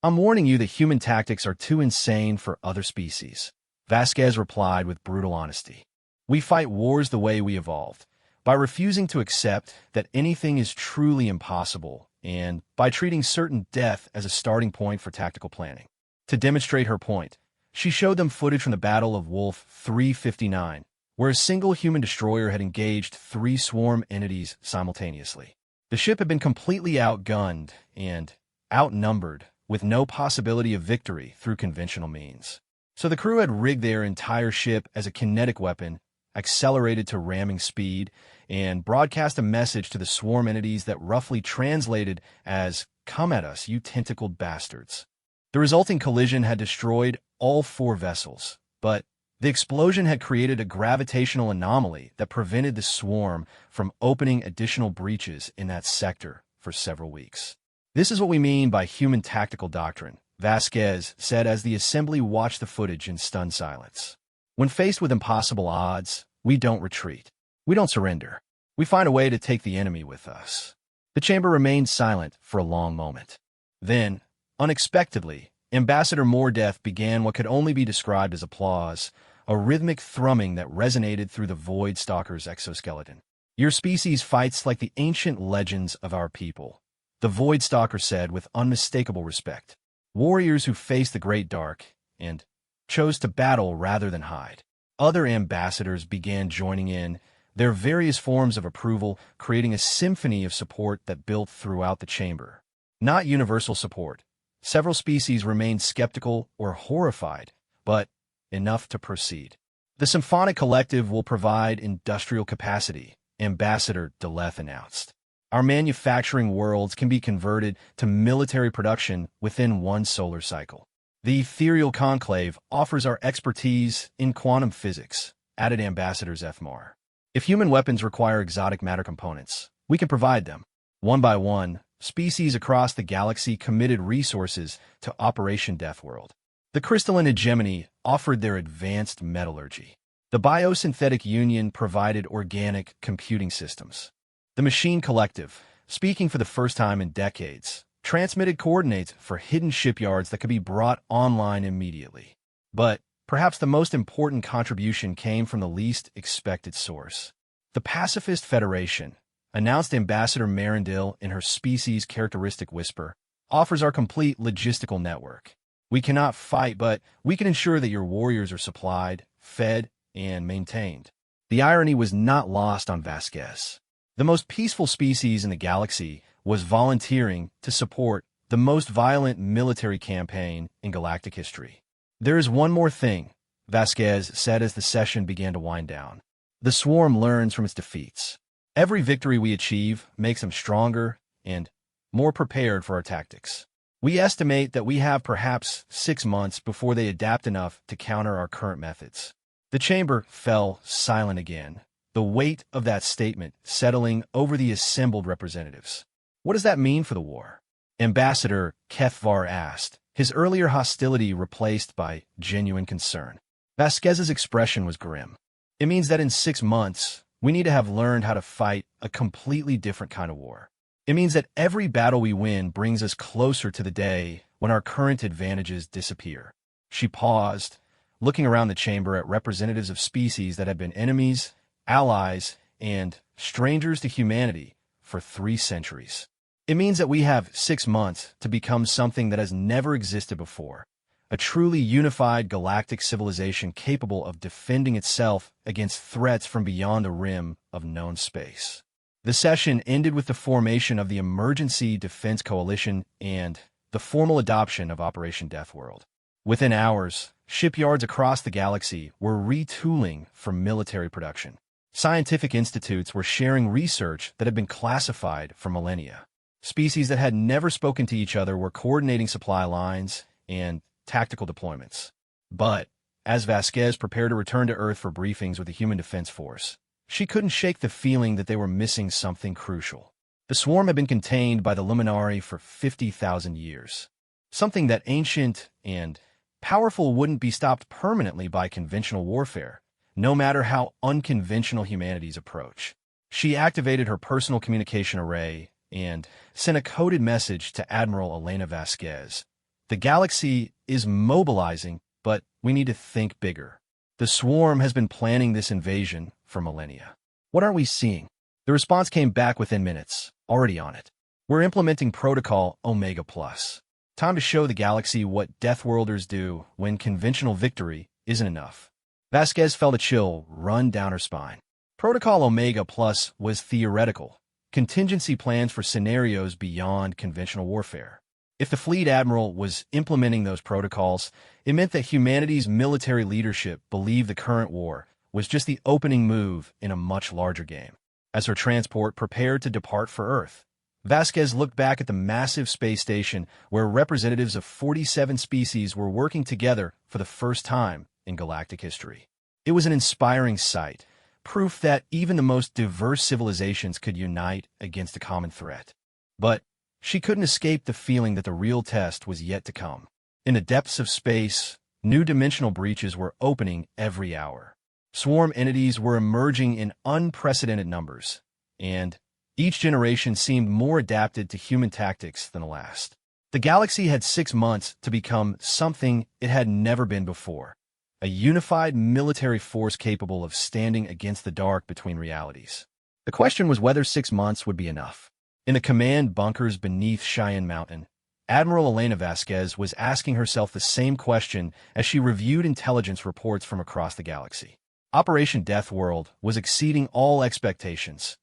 I'm warning you that human tactics are too insane for other species, Vasquez replied with brutal honesty. We fight wars the way we evolved, by refusing to accept that anything is truly impossible and by treating certain death as a starting point for tactical planning. To demonstrate her point, she showed them footage from the Battle of Wolf 359, where a single human destroyer had engaged 3 swarm entities simultaneously. The ship had been completely outgunned and outnumbered, with no possibility of victory through conventional means. So the crew had rigged their entire ship as a kinetic weapon, accelerated to ramming speed, and broadcast a message to the swarm entities that roughly translated as, "Come at us, you tentacled bastards." The resulting collision had destroyed all 4 vessels, but the explosion had created a gravitational anomaly that prevented the swarm from opening additional breaches in that sector for several weeks. This is what we mean by human tactical doctrine, Vasquez said as the assembly watched the footage in stunned silence. When faced with impossible odds, we don't retreat. We don't surrender. We find a way to take the enemy with us. The chamber remained silent for a long moment. Then, unexpectedly, Ambassador Mordeth began what could only be described as applause, a rhythmic thrumming that resonated through the Void Stalker's exoskeleton. Your species fights like the ancient legends of our people, the Void Stalker said with unmistakable respect. Warriors who faced the Great Dark and chose to battle rather than hide. Other ambassadors began joining in, their various forms of approval creating a symphony of support that built throughout the chamber. Not universal support. Several species remained skeptical or horrified, but enough to proceed. The Symphonic Collective will provide industrial capacity, Ambassador Deleth announced. Our manufacturing worlds can be converted to military production within 1 solar cycle. The Ethereal Conclave offers our expertise in quantum physics, added Ambassador Zethmar. If human weapons require exotic matter components, we can provide them. One by one, species across the galaxy committed resources to Operation Deathworld. The Crystalline Hegemony offered their advanced metallurgy. The Biosynthetic Union provided organic computing systems. The Machine Collective, speaking for the first time in decades, transmitted coordinates for hidden shipyards that could be brought online immediately. But perhaps the most important contribution came from the least expected source. The Pacifist Federation, announced Ambassador Marindil in her species characteristic whisper, offers our complete logistical network. We cannot fight, but we can ensure that your warriors are supplied, fed, and maintained. The irony was not lost on Vasquez. The most peaceful species in the galaxy was volunteering to support the most violent military campaign in galactic history. "There is one more thing," Vasquez said as the session began to wind down. "The swarm learns from its defeats. Every victory we achieve makes them stronger and more prepared for our tactics. We estimate that we have perhaps 6 months before they adapt enough to counter our current methods." The chamber fell silent again, the weight of that statement settling over the assembled representatives. "What does that mean for the war?" Ambassador Kethvar asked, his earlier hostility replaced by genuine concern. Vasquez's expression was grim. "It means that in 6 months, we need to have learned how to fight a completely different kind of war. It means that every battle we win brings us closer to the day when our current advantages disappear." She paused, looking around the chamber at representatives of species that had been enemies, allies, and strangers to humanity for 3 centuries. "It means that we have 6 months to become something that has never existed before, a truly unified galactic civilization capable of defending itself against threats from beyond the rim of known space." The session ended with the formation of the Emergency Defense Coalition and the formal adoption of Operation Deathworld. Within hours, shipyards across the galaxy were retooling for military production. Scientific institutes were sharing research that had been classified for millennia. Species that had never spoken to each other were coordinating supply lines and tactical deployments. But as Vasquez prepared to return to Earth for briefings with the Human Defense Force, she couldn't shake the feeling that they were missing something crucial. The swarm had been contained by the Luminari for 50,000 years. Something that ancient and powerful wouldn't be stopped permanently by conventional warfare, no matter how unconventional humanity's approach. She activated her personal communication array and sent a coded message to Admiral Elena Vasquez. "The galaxy is mobilizing, but we need to think bigger. The swarm has been planning this invasion for millennia. What are we seeing?" The response came back within minutes. "Already on it. We're implementing Protocol Omega Plus. Time to show the galaxy what Deathworlders do when conventional victory isn't enough." Vasquez felt a chill run down her spine. Protocol Omega Plus was theoretical, contingency plans for scenarios beyond conventional warfare. If the fleet admiral was implementing those protocols, it meant that humanity's military leadership believed the current war was just the opening move in a much larger game. As her transport prepared to depart for Earth, Vasquez looked back at the massive space station where representatives of 47 species were working together for the first time in galactic history. It was an inspiring sight, proof that even the most diverse civilizations could unite against a common threat. But she couldn't escape the feeling that the real test was yet to come. In the depths of space, new dimensional breaches were opening every hour. Swarm entities were emerging in unprecedented numbers, and each generation seemed more adapted to human tactics than the last. The galaxy had 6 months to become something it had never been before, a unified military force capable of standing against the dark between realities. The question was whether 6 months would be enough. In the command bunkers beneath Cheyenne Mountain, Admiral Elena Vasquez was asking herself the same question as she reviewed intelligence reports from across the galaxy. Operation Deathworld was exceeding all expectations.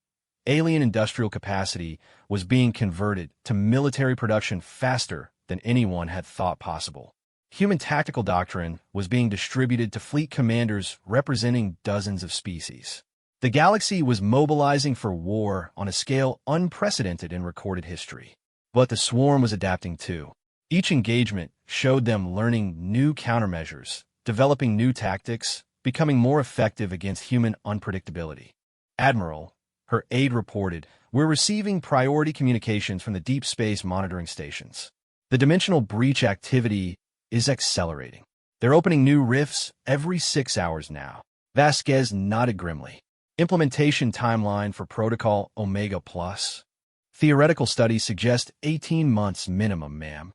Alien industrial capacity was being converted to military production faster than anyone had thought possible. Human tactical doctrine was being distributed to fleet commanders representing dozens of species. The galaxy was mobilizing for war on a scale unprecedented in recorded history. But the swarm was adapting too. Each engagement showed them learning new countermeasures, developing new tactics, becoming more effective against human unpredictability. "Admiral," her aide reported, "we're receiving priority communications from the deep space monitoring stations. The dimensional breach activity is accelerating. They're opening new rifts every 6 hours now." Vasquez nodded grimly. "Implementation timeline for Protocol Omega Plus? Theoretical studies suggest 18 months minimum, ma'am.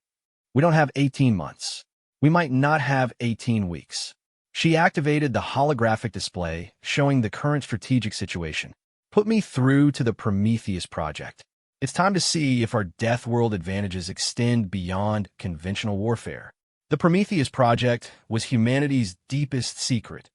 We don't have 18 months. We might not have 18 weeks." She activated the holographic display showing the current strategic situation. "Put me through to the Prometheus project. It's time to see if our Deathworld advantages extend beyond conventional warfare." The Prometheus project was humanity's deepest secret.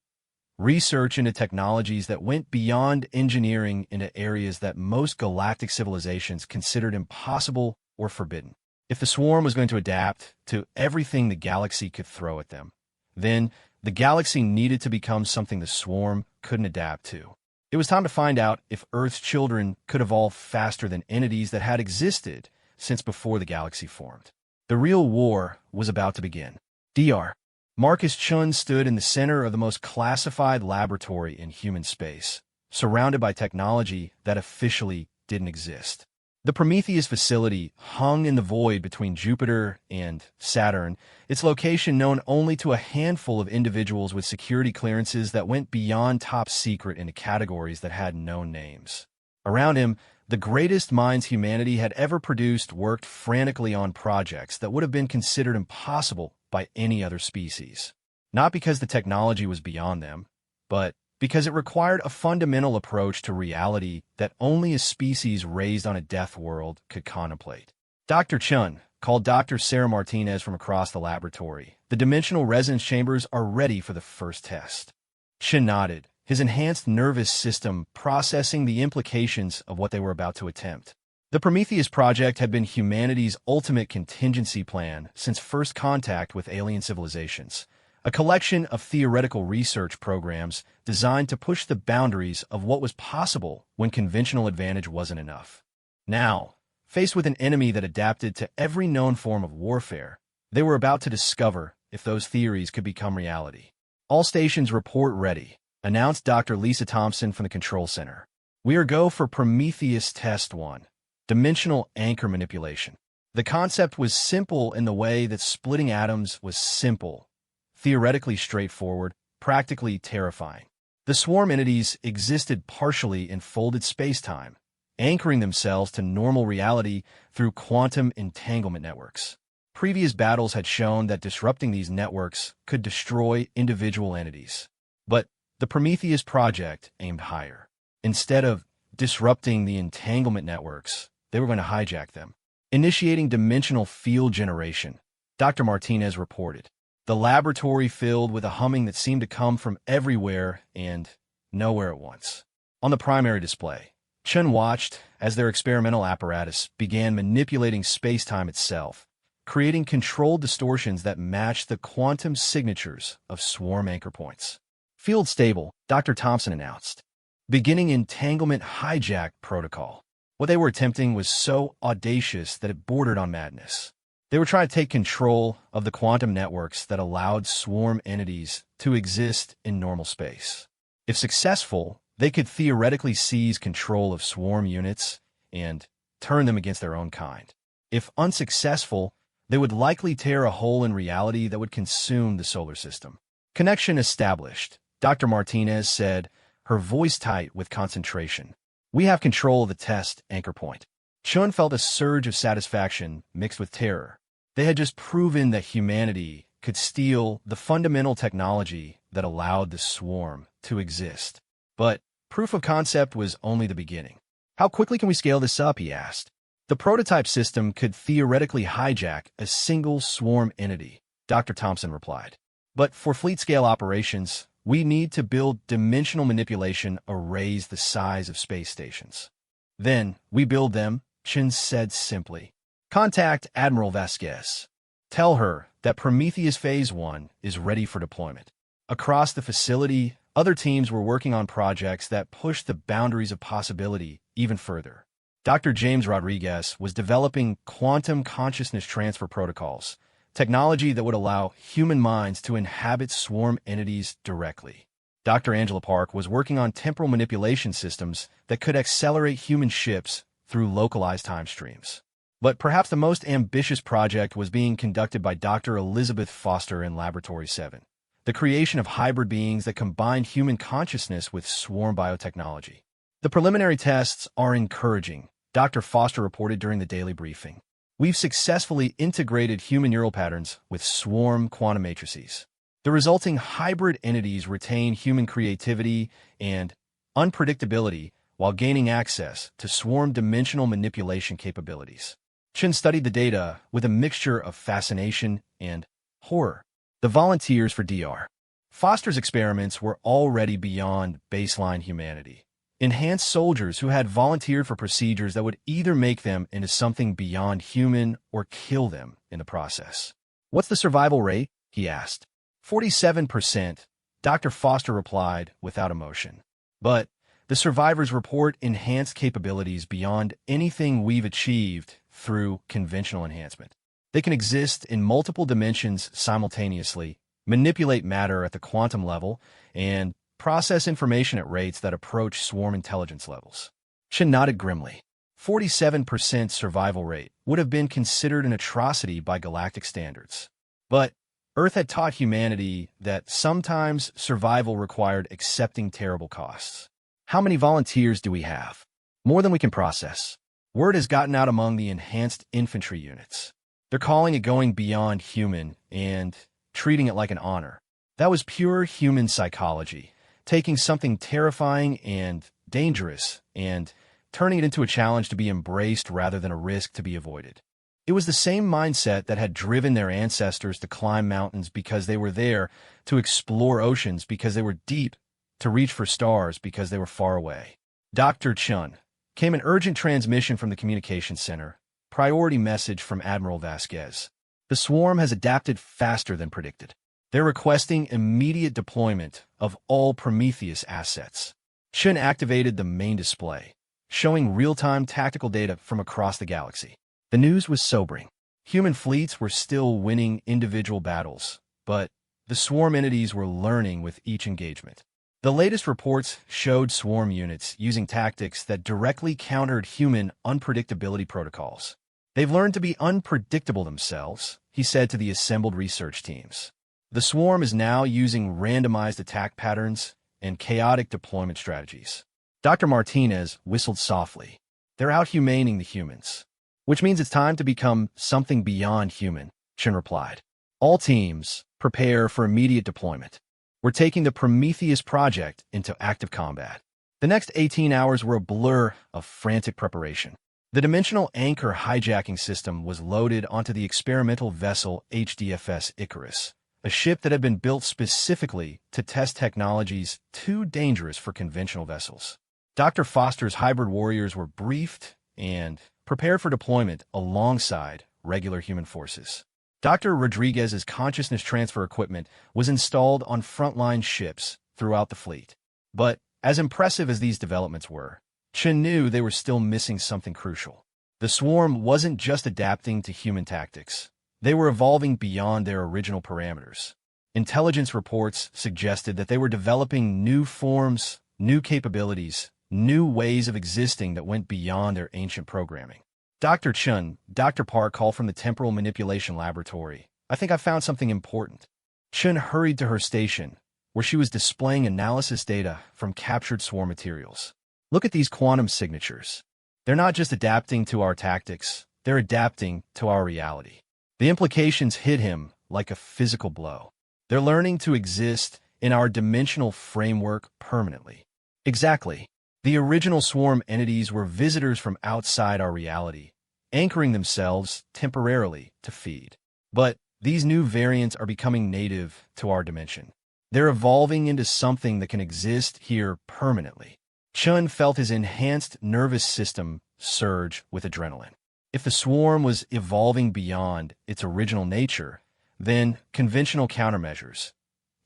Research into technologies that went beyond engineering into areas that most galactic civilizations considered impossible or forbidden. If the swarm was going to adapt to everything the galaxy could throw at them, Then, the galaxy needed to become something the swarm couldn't adapt to. It was time to find out if Earth's children could evolve faster than entities that had existed since before the galaxy formed. The real war was about to begin. Dr. Marcus Chun stood in the center of the most classified laboratory in human space, surrounded by technology that officially didn't exist. The Prometheus facility hung in the void between Jupiter and Saturn, its location known only to a handful of individuals with security clearances that went beyond top secret into categories that had no names. Around him, the greatest minds humanity had ever produced worked frantically on projects that would have been considered impossible by any other species. Not because the technology was beyond them, but because it required a fundamental approach to reality that only a species raised on a death world could contemplate. Dr. Chun called Dr. Sarah Martinez from across the laboratory. The dimensional resonance chambers are ready for the first test. Chun nodded, his enhanced nervous system processing the implications of what they were about to attempt. The Prometheus project had been humanity's ultimate contingency plan since first contact with alien civilizations, a collection of theoretical research programs designed to push the boundaries of what was possible when conventional advantage wasn't enough. Now, faced with an enemy that adapted to every known form of warfare, they were about to discover if those theories could become reality. All stations report ready, announced Dr. Lisa Thompson from the Control Center. We are go for Prometheus Test 1, Dimensional Anchor Manipulation. The concept was simple in the way that splitting atoms was simple, theoretically straightforward, practically terrifying. The swarm entities existed partially in folded space-time, anchoring themselves to normal reality through quantum entanglement networks. Previous battles had shown that disrupting these networks could destroy individual entities. But the Prometheus project aimed higher. Instead of disrupting the entanglement networks, they were going to hijack them. Initiating dimensional field generation, Dr. Martinez reported. The laboratory filled with a humming that seemed to come from everywhere and nowhere at once. On the primary display, Chun watched as their experimental apparatus began manipulating space-time itself, creating controlled distortions that matched the quantum signatures of swarm anchor points. Field stable, Dr. Thompson announced. Beginning entanglement hijack protocol. What they were attempting was so audacious that it bordered on madness. They were trying to take control of the quantum networks that allowed swarm entities to exist in normal space. If successful, they could theoretically seize control of swarm units and turn them against their own kind. If unsuccessful, they would likely tear a hole in reality that would consume the solar system. Connection established, Dr. Martinez said, her voice tight with concentration. We have control of the test anchor point. Chun felt a surge of satisfaction mixed with terror. They had just proven that humanity could steal the fundamental technology that allowed the swarm to exist. But proof of concept was only the beginning. How quickly can we scale this up, he asked. The prototype system could theoretically hijack a single swarm entity, Dr. Thompson replied. But for fleet-scale operations, we need to build dimensional manipulation arrays the size of space stations. Then, we build them, Chun said simply. Contact Admiral Vasquez. Tell her that Prometheus Phase 1 is ready for deployment. Across the facility, other teams were working on projects that pushed the boundaries of possibility even further. Dr. James Rodriguez was developing quantum consciousness transfer protocols, technology that would allow human minds to inhabit swarm entities directly. Dr. Angela Park was working on temporal manipulation systems that could accelerate human ships through localized time streams. But perhaps the most ambitious project was being conducted by Dr. Elizabeth Foster in Laboratory 7, the creation of hybrid beings that combined human consciousness with swarm biotechnology. The preliminary tests are encouraging, Dr. Foster reported during the daily briefing. We've successfully integrated human neural patterns with swarm quantum matrices. The resulting hybrid entities retain human creativity and unpredictability while gaining access to swarm dimensional manipulation capabilities. Chun studied the data with a mixture of fascination and horror. The volunteers for Dr. Foster's experiments were already beyond baseline humanity. Enhanced soldiers who had volunteered for procedures that would either make them into something beyond human or kill them in the process. What's the survival rate? He asked. 47%, Dr. Foster replied without emotion. But the survivors report enhanced capabilities beyond anything we've achieved through conventional enhancement. They can exist in multiple dimensions simultaneously, manipulate matter at the quantum level, and process information at rates that approach swarm intelligence levels. Shin nodded grimly. 47% survival rate would have been considered an atrocity by galactic standards. But Earth had taught humanity that sometimes survival required accepting terrible costs. How many volunteers do we have? More than we can process. Word has gotten out among the enhanced infantry units. They're calling it going beyond human and treating it like an honor. That was pure human psychology, taking something terrifying and dangerous and turning it into a challenge to be embraced rather than a risk to be avoided. It was the same mindset that had driven their ancestors to climb mountains because they were there, to explore oceans because they were deep, to reach for stars because they were far away. Dr. Chun, came an urgent transmission from the communications center. Priority message from Admiral Vasquez. The swarm has adapted faster than predicted. They're requesting immediate deployment of all Prometheus assets. Chun activated the main display, showing real-time tactical data from across the galaxy. The news was sobering. Human fleets were still winning individual battles, but the swarm entities were learning with each engagement. The latest reports showed swarm units using tactics that directly countered human unpredictability protocols. They've learned to be unpredictable themselves, he said to the assembled research teams. The swarm is now using randomized attack patterns and chaotic deployment strategies. Dr. Martinez whistled softly. They're out-humaning the humans. Which means it's time to become something beyond human, Chen replied. All teams, prepare for immediate deployment. We're taking the Prometheus project into active combat. The next 18 hours were a blur of frantic preparation. The dimensional anchor hijacking system was loaded onto the experimental vessel HDFS Icarus, a ship that had been built specifically to test technologies too dangerous for conventional vessels. Dr. Foster's hybrid warriors were briefed and prepared for deployment alongside regular human forces. Dr. Rodriguez's consciousness transfer equipment was installed on frontline ships throughout the fleet. But as impressive as these developments were, Chen knew they were still missing something crucial. The swarm wasn't just adapting to human tactics. They were evolving beyond their original parameters. Intelligence reports suggested that they were developing new forms, new capabilities, new ways of existing that went beyond their ancient programming. Dr. Chun, Dr. Park called from the Temporal Manipulation Laboratory. I think I found something important. Chun hurried to her station, where she was displaying analysis data from captured swarm materials. Look at these quantum signatures. They're not just adapting to our tactics, they're adapting to our reality. The implications hit him like a physical blow. They're learning to exist in our dimensional framework permanently. Exactly. The original swarm entities were visitors from outside our reality, anchoring themselves temporarily to feed. But these new variants are becoming native to our dimension. They're evolving into something that can exist here permanently. Chun felt his enhanced nervous system surge with adrenaline. If the swarm was evolving beyond its original nature, then conventional countermeasures,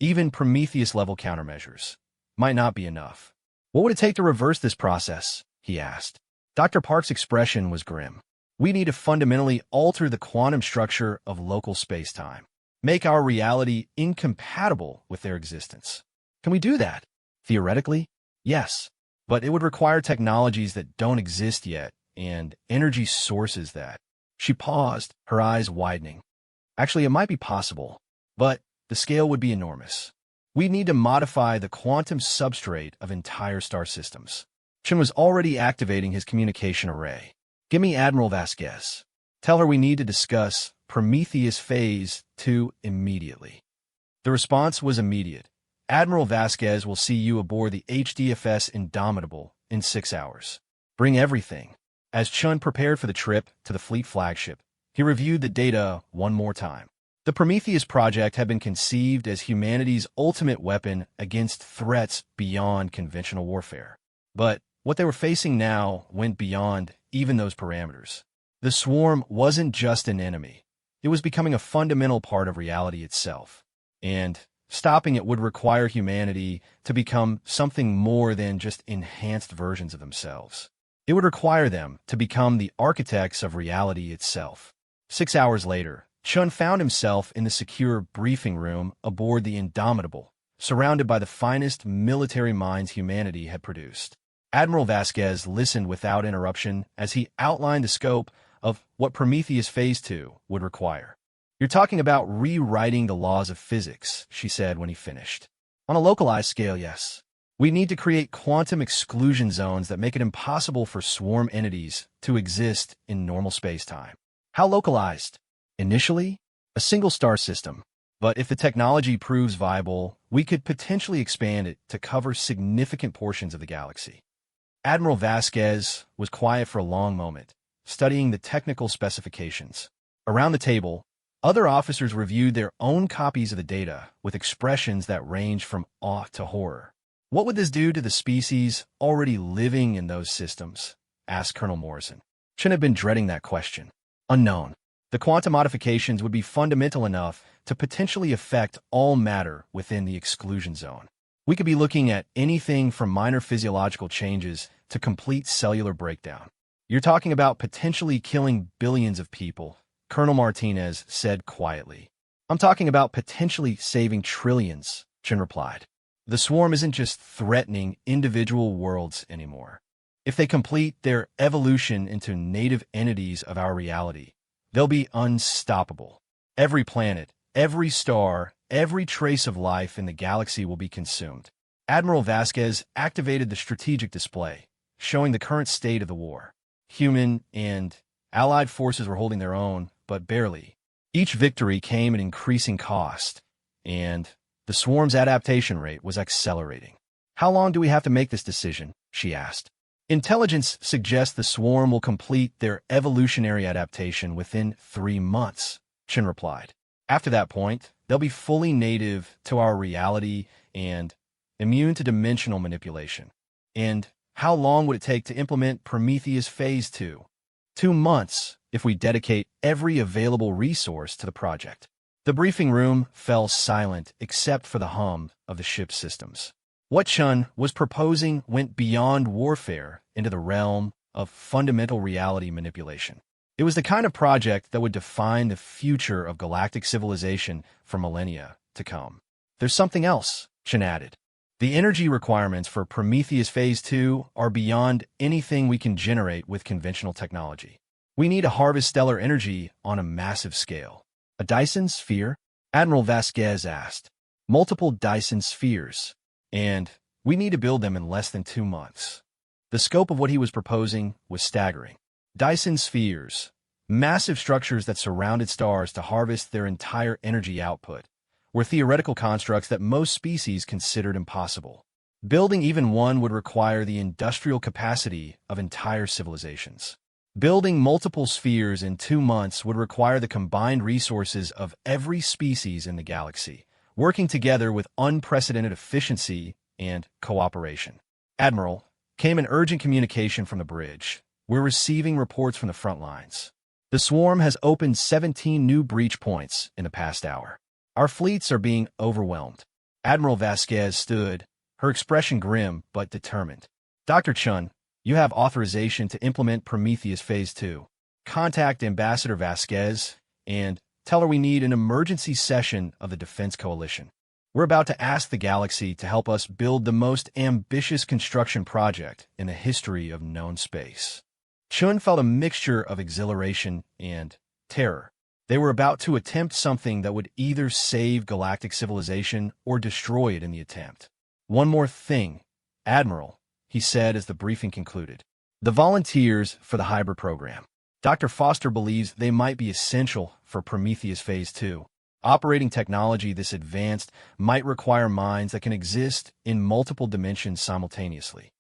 even Prometheus-level countermeasures, might not be enough. What would it take to reverse this process? He asked. Dr. Park's expression was grim. We need to fundamentally alter the quantum structure of local space-time, make our reality incompatible with their existence. Can we do that? Theoretically, yes, but it would require technologies that don't exist yet and energy sources that. She paused, her eyes widening. Actually, it might be possible, but the scale would be enormous. We need to modify the quantum substrate of entire star systems. Chen was already activating his communication array. Give me Admiral Vasquez. Tell her we need to discuss Prometheus Phase 2 immediately. The response was immediate. Admiral Vasquez will see you aboard the HDFS Indomitable in 6 hours. Bring everything. As Chun prepared for the trip to the fleet flagship, he reviewed the data one more time. The Prometheus project had been conceived as humanity's ultimate weapon against threats beyond conventional warfare. But what they were facing now went beyond even those parameters. The swarm wasn't just an enemy. It was becoming a fundamental part of reality itself. and stopping it would require humanity to become something more than just enhanced versions of themselves. It would require them to become the architects of reality itself. 6 hours later, Chun found himself in the secure briefing room aboard the Indomitable, surrounded by the finest military minds humanity had produced. Admiral Vasquez listened without interruption as he outlined the scope of what Prometheus Phase 2 would require. "You're talking about rewriting the laws of physics," she said when he finished. "On a localized scale, yes. We need to create quantum exclusion zones that make it impossible for swarm entities to exist in normal space-time." "How localized?" "Initially, a single star system. But if the technology proves viable, we could potentially expand it to cover significant portions of the galaxy." Admiral Vasquez was quiet for a long moment, studying the technical specifications. Around the table, other officers reviewed their own copies of the data with expressions that ranged from awe to horror. "What would this do to the species already living in those systems?" asked Colonel Morrison. Chun had been dreading that question. "Unknown. The quantum modifications would be fundamental enough to potentially affect all matter within the exclusion zone. We could be looking at anything from minor physiological changes to complete cellular breakdown." "You're talking about potentially killing billions of people," Colonel Martinez said quietly. "I'm talking about potentially saving trillions," Chun replied. "The swarm isn't just threatening individual worlds anymore. If they complete their evolution into native entities of our reality, they'll be unstoppable. Every planet, every star, every trace of life in the galaxy will be consumed." Admiral Vasquez activated the strategic display, showing the current state of the war. Human and Allied forces were holding their own, but barely. Each victory came at increasing cost, and the swarm's adaptation rate was accelerating. "How long do we have to make this decision?" she asked. "Intelligence suggests the swarm will complete their evolutionary adaptation within 3 months," Chun replied. "After that point, they'll be fully native to our reality and immune to dimensional manipulation." "And how long would it take to implement Prometheus Phase 2? 2 months if we dedicate every available resource to the project." The briefing room fell silent except for the hum of the ship's systems. What Chun was proposing went beyond warfare into the realm of fundamental reality manipulation. It was the kind of project that would define the future of galactic civilization for millennia to come. "There's something else," Chun added. "The energy requirements for Prometheus Phase 2 are beyond anything we can generate with conventional technology. We need to harvest stellar energy on a massive scale." "A Dyson sphere?" Admiral Vasquez asked. "Multiple Dyson spheres. And we need to build them in less than 2 months." The scope of what he was proposing was staggering. Dyson spheres, massive structures that surrounded stars to harvest their entire energy output, were theoretical constructs that most species considered impossible. Building even one would require the industrial capacity of entire civilizations. Building multiple spheres in 2 months would require the combined resources of every species in the galaxy, working together with unprecedented efficiency and cooperation. "Admiral," came an urgent communication from the bridge. "We're receiving reports from the front lines. The swarm has opened 17 new breach points in the past hour. Our fleets are being overwhelmed." Admiral Vasquez stood, her expression grim but determined. "Dr. Chun, you have authorization to implement Prometheus Phase 2. Contact Ambassador Vasquez and tell her we need an emergency session of the Defense Coalition. We're about to ask the galaxy to help us build the most ambitious construction project in the history of known space." Chun felt a mixture of exhilaration and terror. They were about to attempt something that would either save galactic civilization or destroy it in the attempt. "One more thing, Admiral," he said as the briefing concluded. "The volunteers for the hybrid program. Dr. Foster believes they might be essential for Prometheus Phase 2. Operating technology this advanced might require minds that can exist in multiple dimensions simultaneously."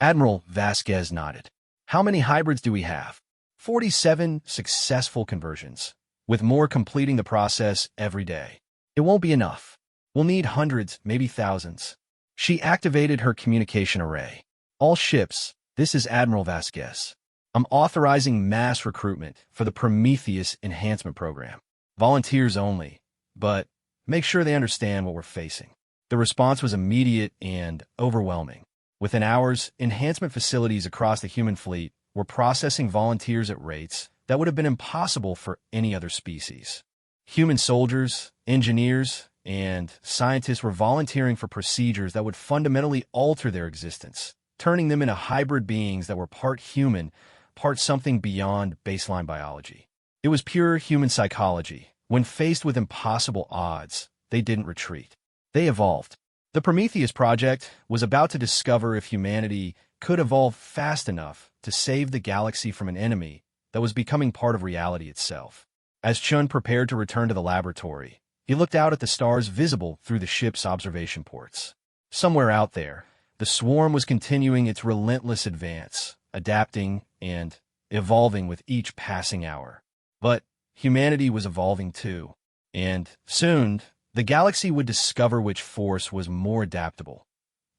Admiral Vasquez nodded. "How many hybrids do we have?" 47 successful conversions, with more completing the process every day. "It won't be enough. We'll need hundreds, maybe thousands." She activated her communication array. "All ships, this is Admiral Vasquez. I'm authorizing mass recruitment for the Prometheus Enhancement Program. Volunteers only, but make sure they understand what we're facing. The response was immediate and overwhelming. Within hours, enhancement facilities across the human fleet were processing volunteers at rates that would have been impossible for any other species. Human soldiers, engineers, and scientists were volunteering for procedures that would fundamentally alter their existence, turning them into hybrid beings that were part human, part something beyond baseline biology. It was pure human psychology. When faced with impossible odds, they didn't retreat. They evolved. The Prometheus Project was about to discover if humanity could evolve fast enough to save the galaxy from an enemy that was becoming part of reality itself. As Chun prepared to return to the laboratory, he looked out at the stars visible through the ship's observation ports. Somewhere out there, the swarm was continuing its relentless advance, adapting and evolving with each passing hour. But humanity was evolving too, and soon, the galaxy would discover which force was more adaptable.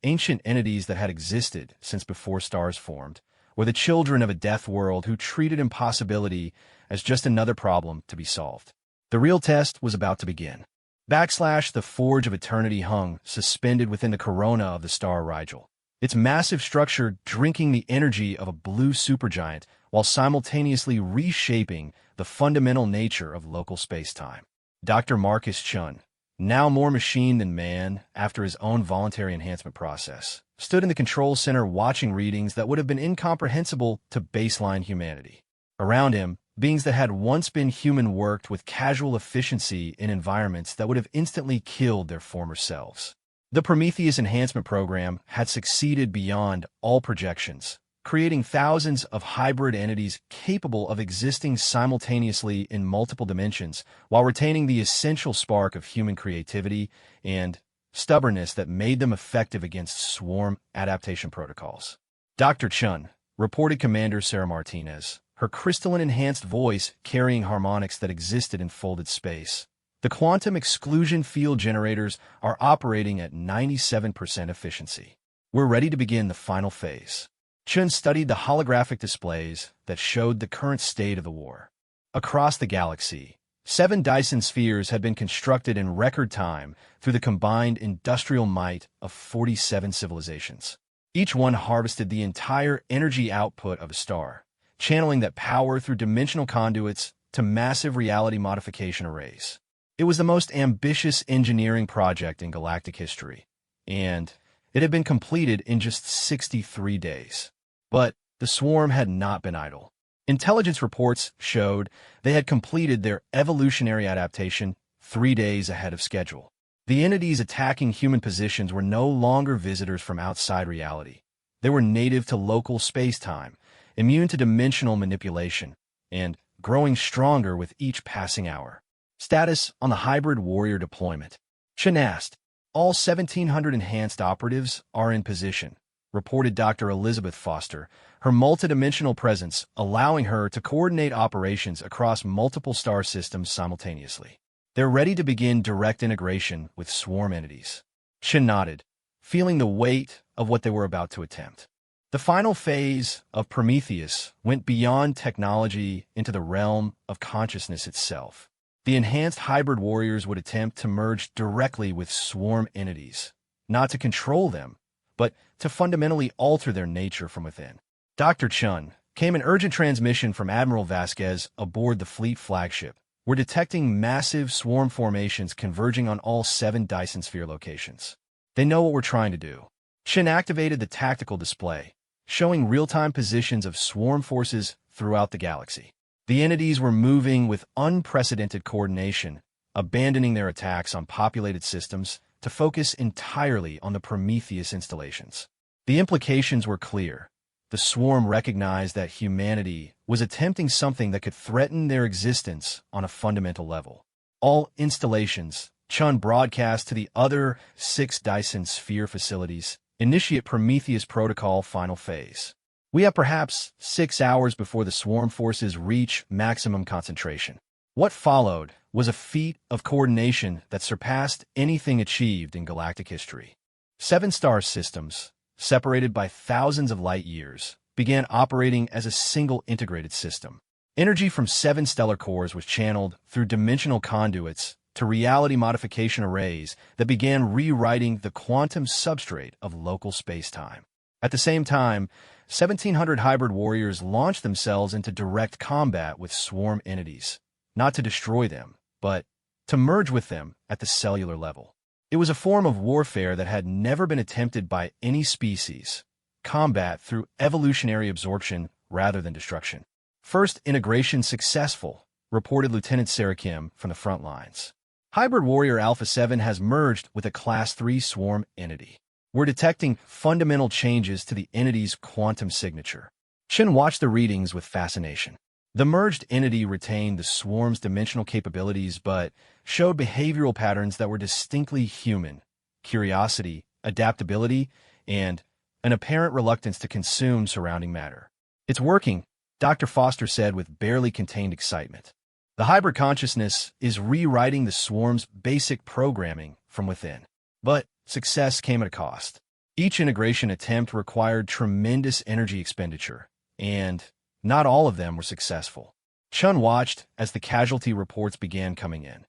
Ancient entities that had existed since before stars formed were the children of a death world who treated impossibility as just another problem to be solved. The real test was about to begin. The Forge of Eternity hung, suspended within the corona of the star Rigel, its massive structure drinking the energy of a blue supergiant while simultaneously reshaping the fundamental nature of local space-time. Dr. Marcus Chun, now more machine than man after his own voluntary enhancement process, stood in the control center watching readings that would have been incomprehensible to baseline humanity. Around him, beings that had once been human worked with casual efficiency in environments that would have instantly killed their former selves. The Prometheus enhancement program had succeeded beyond all projections, creating thousands of hybrid entities capable of existing simultaneously in multiple dimensions while retaining the essential spark of human creativity and stubbornness that made them effective against swarm adaptation protocols. Dr. Chun, reported Commander Sarah Martinez, her crystalline-enhanced voice carrying harmonics that existed in folded space. The quantum exclusion field generators are operating at 97% efficiency. We're ready to begin the final phase. Chun studied the holographic displays that showed the current state of the war. Across the galaxy, 7 Dyson spheres had been constructed in record time through the combined industrial might of 47 civilizations. Each one harvested the entire energy output of a star, channeling that power through dimensional conduits to massive reality modification arrays. It was the most ambitious engineering project in galactic history, and it had been completed in just 63 days. But the swarm had not been idle. Intelligence reports showed they had completed their evolutionary adaptation 3 days ahead of schedule. The entities attacking human positions were no longer visitors from outside reality. They were native to local space-time, immune to dimensional manipulation, and growing stronger with each passing hour. Status on the hybrid warrior deployment. Chun asked. All 1,700 enhanced operatives are in position, reported Dr. Elizabeth Foster, her multidimensional presence allowing her to coordinate operations across multiple star systems simultaneously. They're ready to begin direct integration with swarm entities. Chun nodded, feeling the weight of what they were about to attempt. The final phase of Prometheus went beyond technology into the realm of consciousness itself. The enhanced hybrid warriors would attempt to merge directly with swarm entities, not to control them, but to fundamentally alter their nature from within. Dr. Chun, came an urgent transmission from Admiral Vasquez aboard the fleet flagship. We're detecting massive swarm formations converging on all 7 Dyson sphere locations. They know what we're trying to do. Chun activated the tactical display, showing real-time positions of swarm forces throughout the galaxy. The entities were moving with unprecedented coordination, abandoning their attacks on populated systems to focus entirely on the Prometheus installations. The implications were clear. The swarm recognized that humanity was attempting something that could threaten their existence on a fundamental level. All installations, Chun broadcast to the other 6 Dyson sphere facilities, initiate Prometheus Protocol final phase. We have perhaps 6 hours before the swarm forces reach maximum concentration. What followed was a feat of coordination that surpassed anything achieved in galactic history. 7 star systems, separated by thousands of light years, began operating as a single integrated system. Energy from 7 stellar cores was channeled through dimensional conduits to reality modification arrays that began rewriting the quantum substrate of local space-time. At the same time, 1,700 hybrid warriors launched themselves into direct combat with swarm entities, not to destroy them, but to merge with them at the cellular level. It was a form of warfare that had never been attempted by any species, combat through evolutionary absorption rather than destruction. First integration successful, reported Lieutenant Sarah Kim from the front lines. Hybrid Warrior Alpha 7 has merged with a Class 3 swarm entity. We're detecting fundamental changes to the entity's quantum signature. Chen watched the readings with fascination. The merged entity retained the swarm's dimensional capabilities but showed behavioral patterns that were distinctly human: curiosity, adaptability, and an apparent reluctance to consume surrounding matter. "It's working," Dr. Foster said with barely contained excitement. The hybrid consciousness is rewriting the swarm's basic programming from within. But success came at a cost. Each integration attempt required tremendous energy expenditure, and not all of them were successful. Chun watched as the casualty reports began coming in.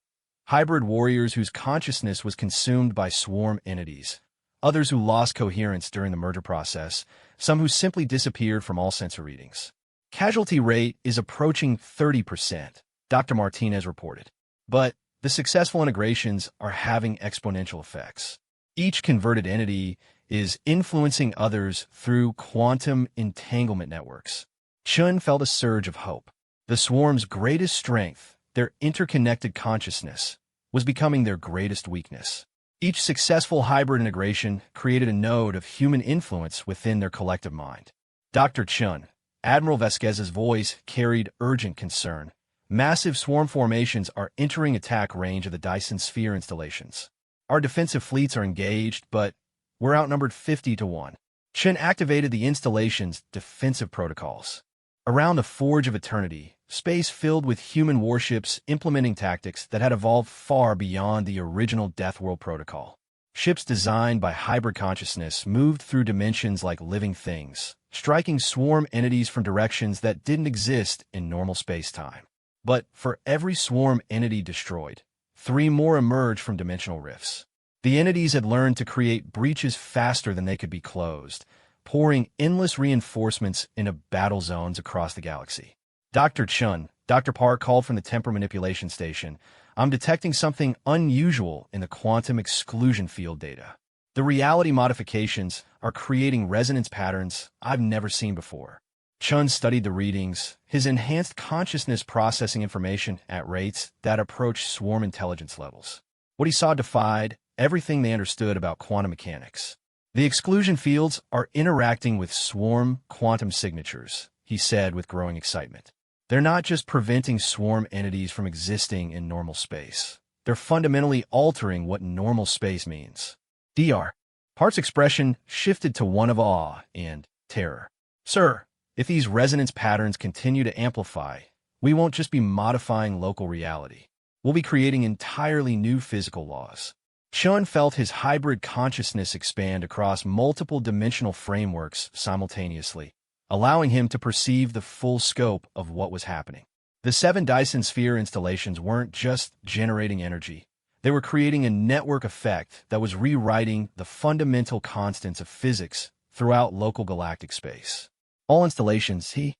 Hybrid warriors whose consciousness was consumed by swarm entities, others who lost coherence during the merger process, some who simply disappeared from all sensor readings. Casualty rate is approaching 30%, Dr. Martinez reported. But the successful integrations are having exponential effects. Each converted entity is influencing others through quantum entanglement networks. Chun felt a surge of hope. The swarm's greatest strength, their interconnected consciousness, was becoming their greatest weakness. Each successful hybrid integration created a node of human influence within their collective mind. Dr. Chun, Admiral Vasquez's voice carried urgent concern. Massive swarm formations are entering attack range of the Dyson Sphere installations. Our defensive fleets are engaged, but we're outnumbered 50-1. Chen activated the installation's defensive protocols. Around the Forge of Eternity, space filled with human warships implementing tactics that had evolved far beyond the original Deathworld protocol. Ships designed by hybrid consciousness moved through dimensions like living things, striking swarm entities from directions that didn't exist in normal space-time. But for every swarm entity destroyed, 3 more emerged from dimensional rifts. The entities had learned to create breaches faster than they could be closed, pouring endless reinforcements into battle zones across the galaxy. Dr. Chun, Dr. Park called from the temper manipulation station. "I'm detecting something unusual in the quantum exclusion field data. The reality modifications are creating resonance patterns I've never seen before." Chun studied the readings, his enhanced consciousness processing information at rates that approached swarm intelligence levels. What he saw defied everything they understood about quantum mechanics. "The exclusion fields are interacting with swarm quantum signatures," he said with growing excitement. "They're not just preventing swarm entities from existing in normal space. They're fundamentally altering what normal space means." Dr. Park's expression shifted to one of awe and terror. "Sir, if these resonance patterns continue to amplify, we won't just be modifying local reality. We'll be creating entirely new physical laws." Chun felt his hybrid consciousness expand across multiple dimensional frameworks simultaneously, allowing him to perceive the full scope of what was happening. The 7 Dyson Sphere installations weren't just generating energy. They were creating a network effect that was rewriting the fundamental constants of physics throughout local galactic space. All installations, he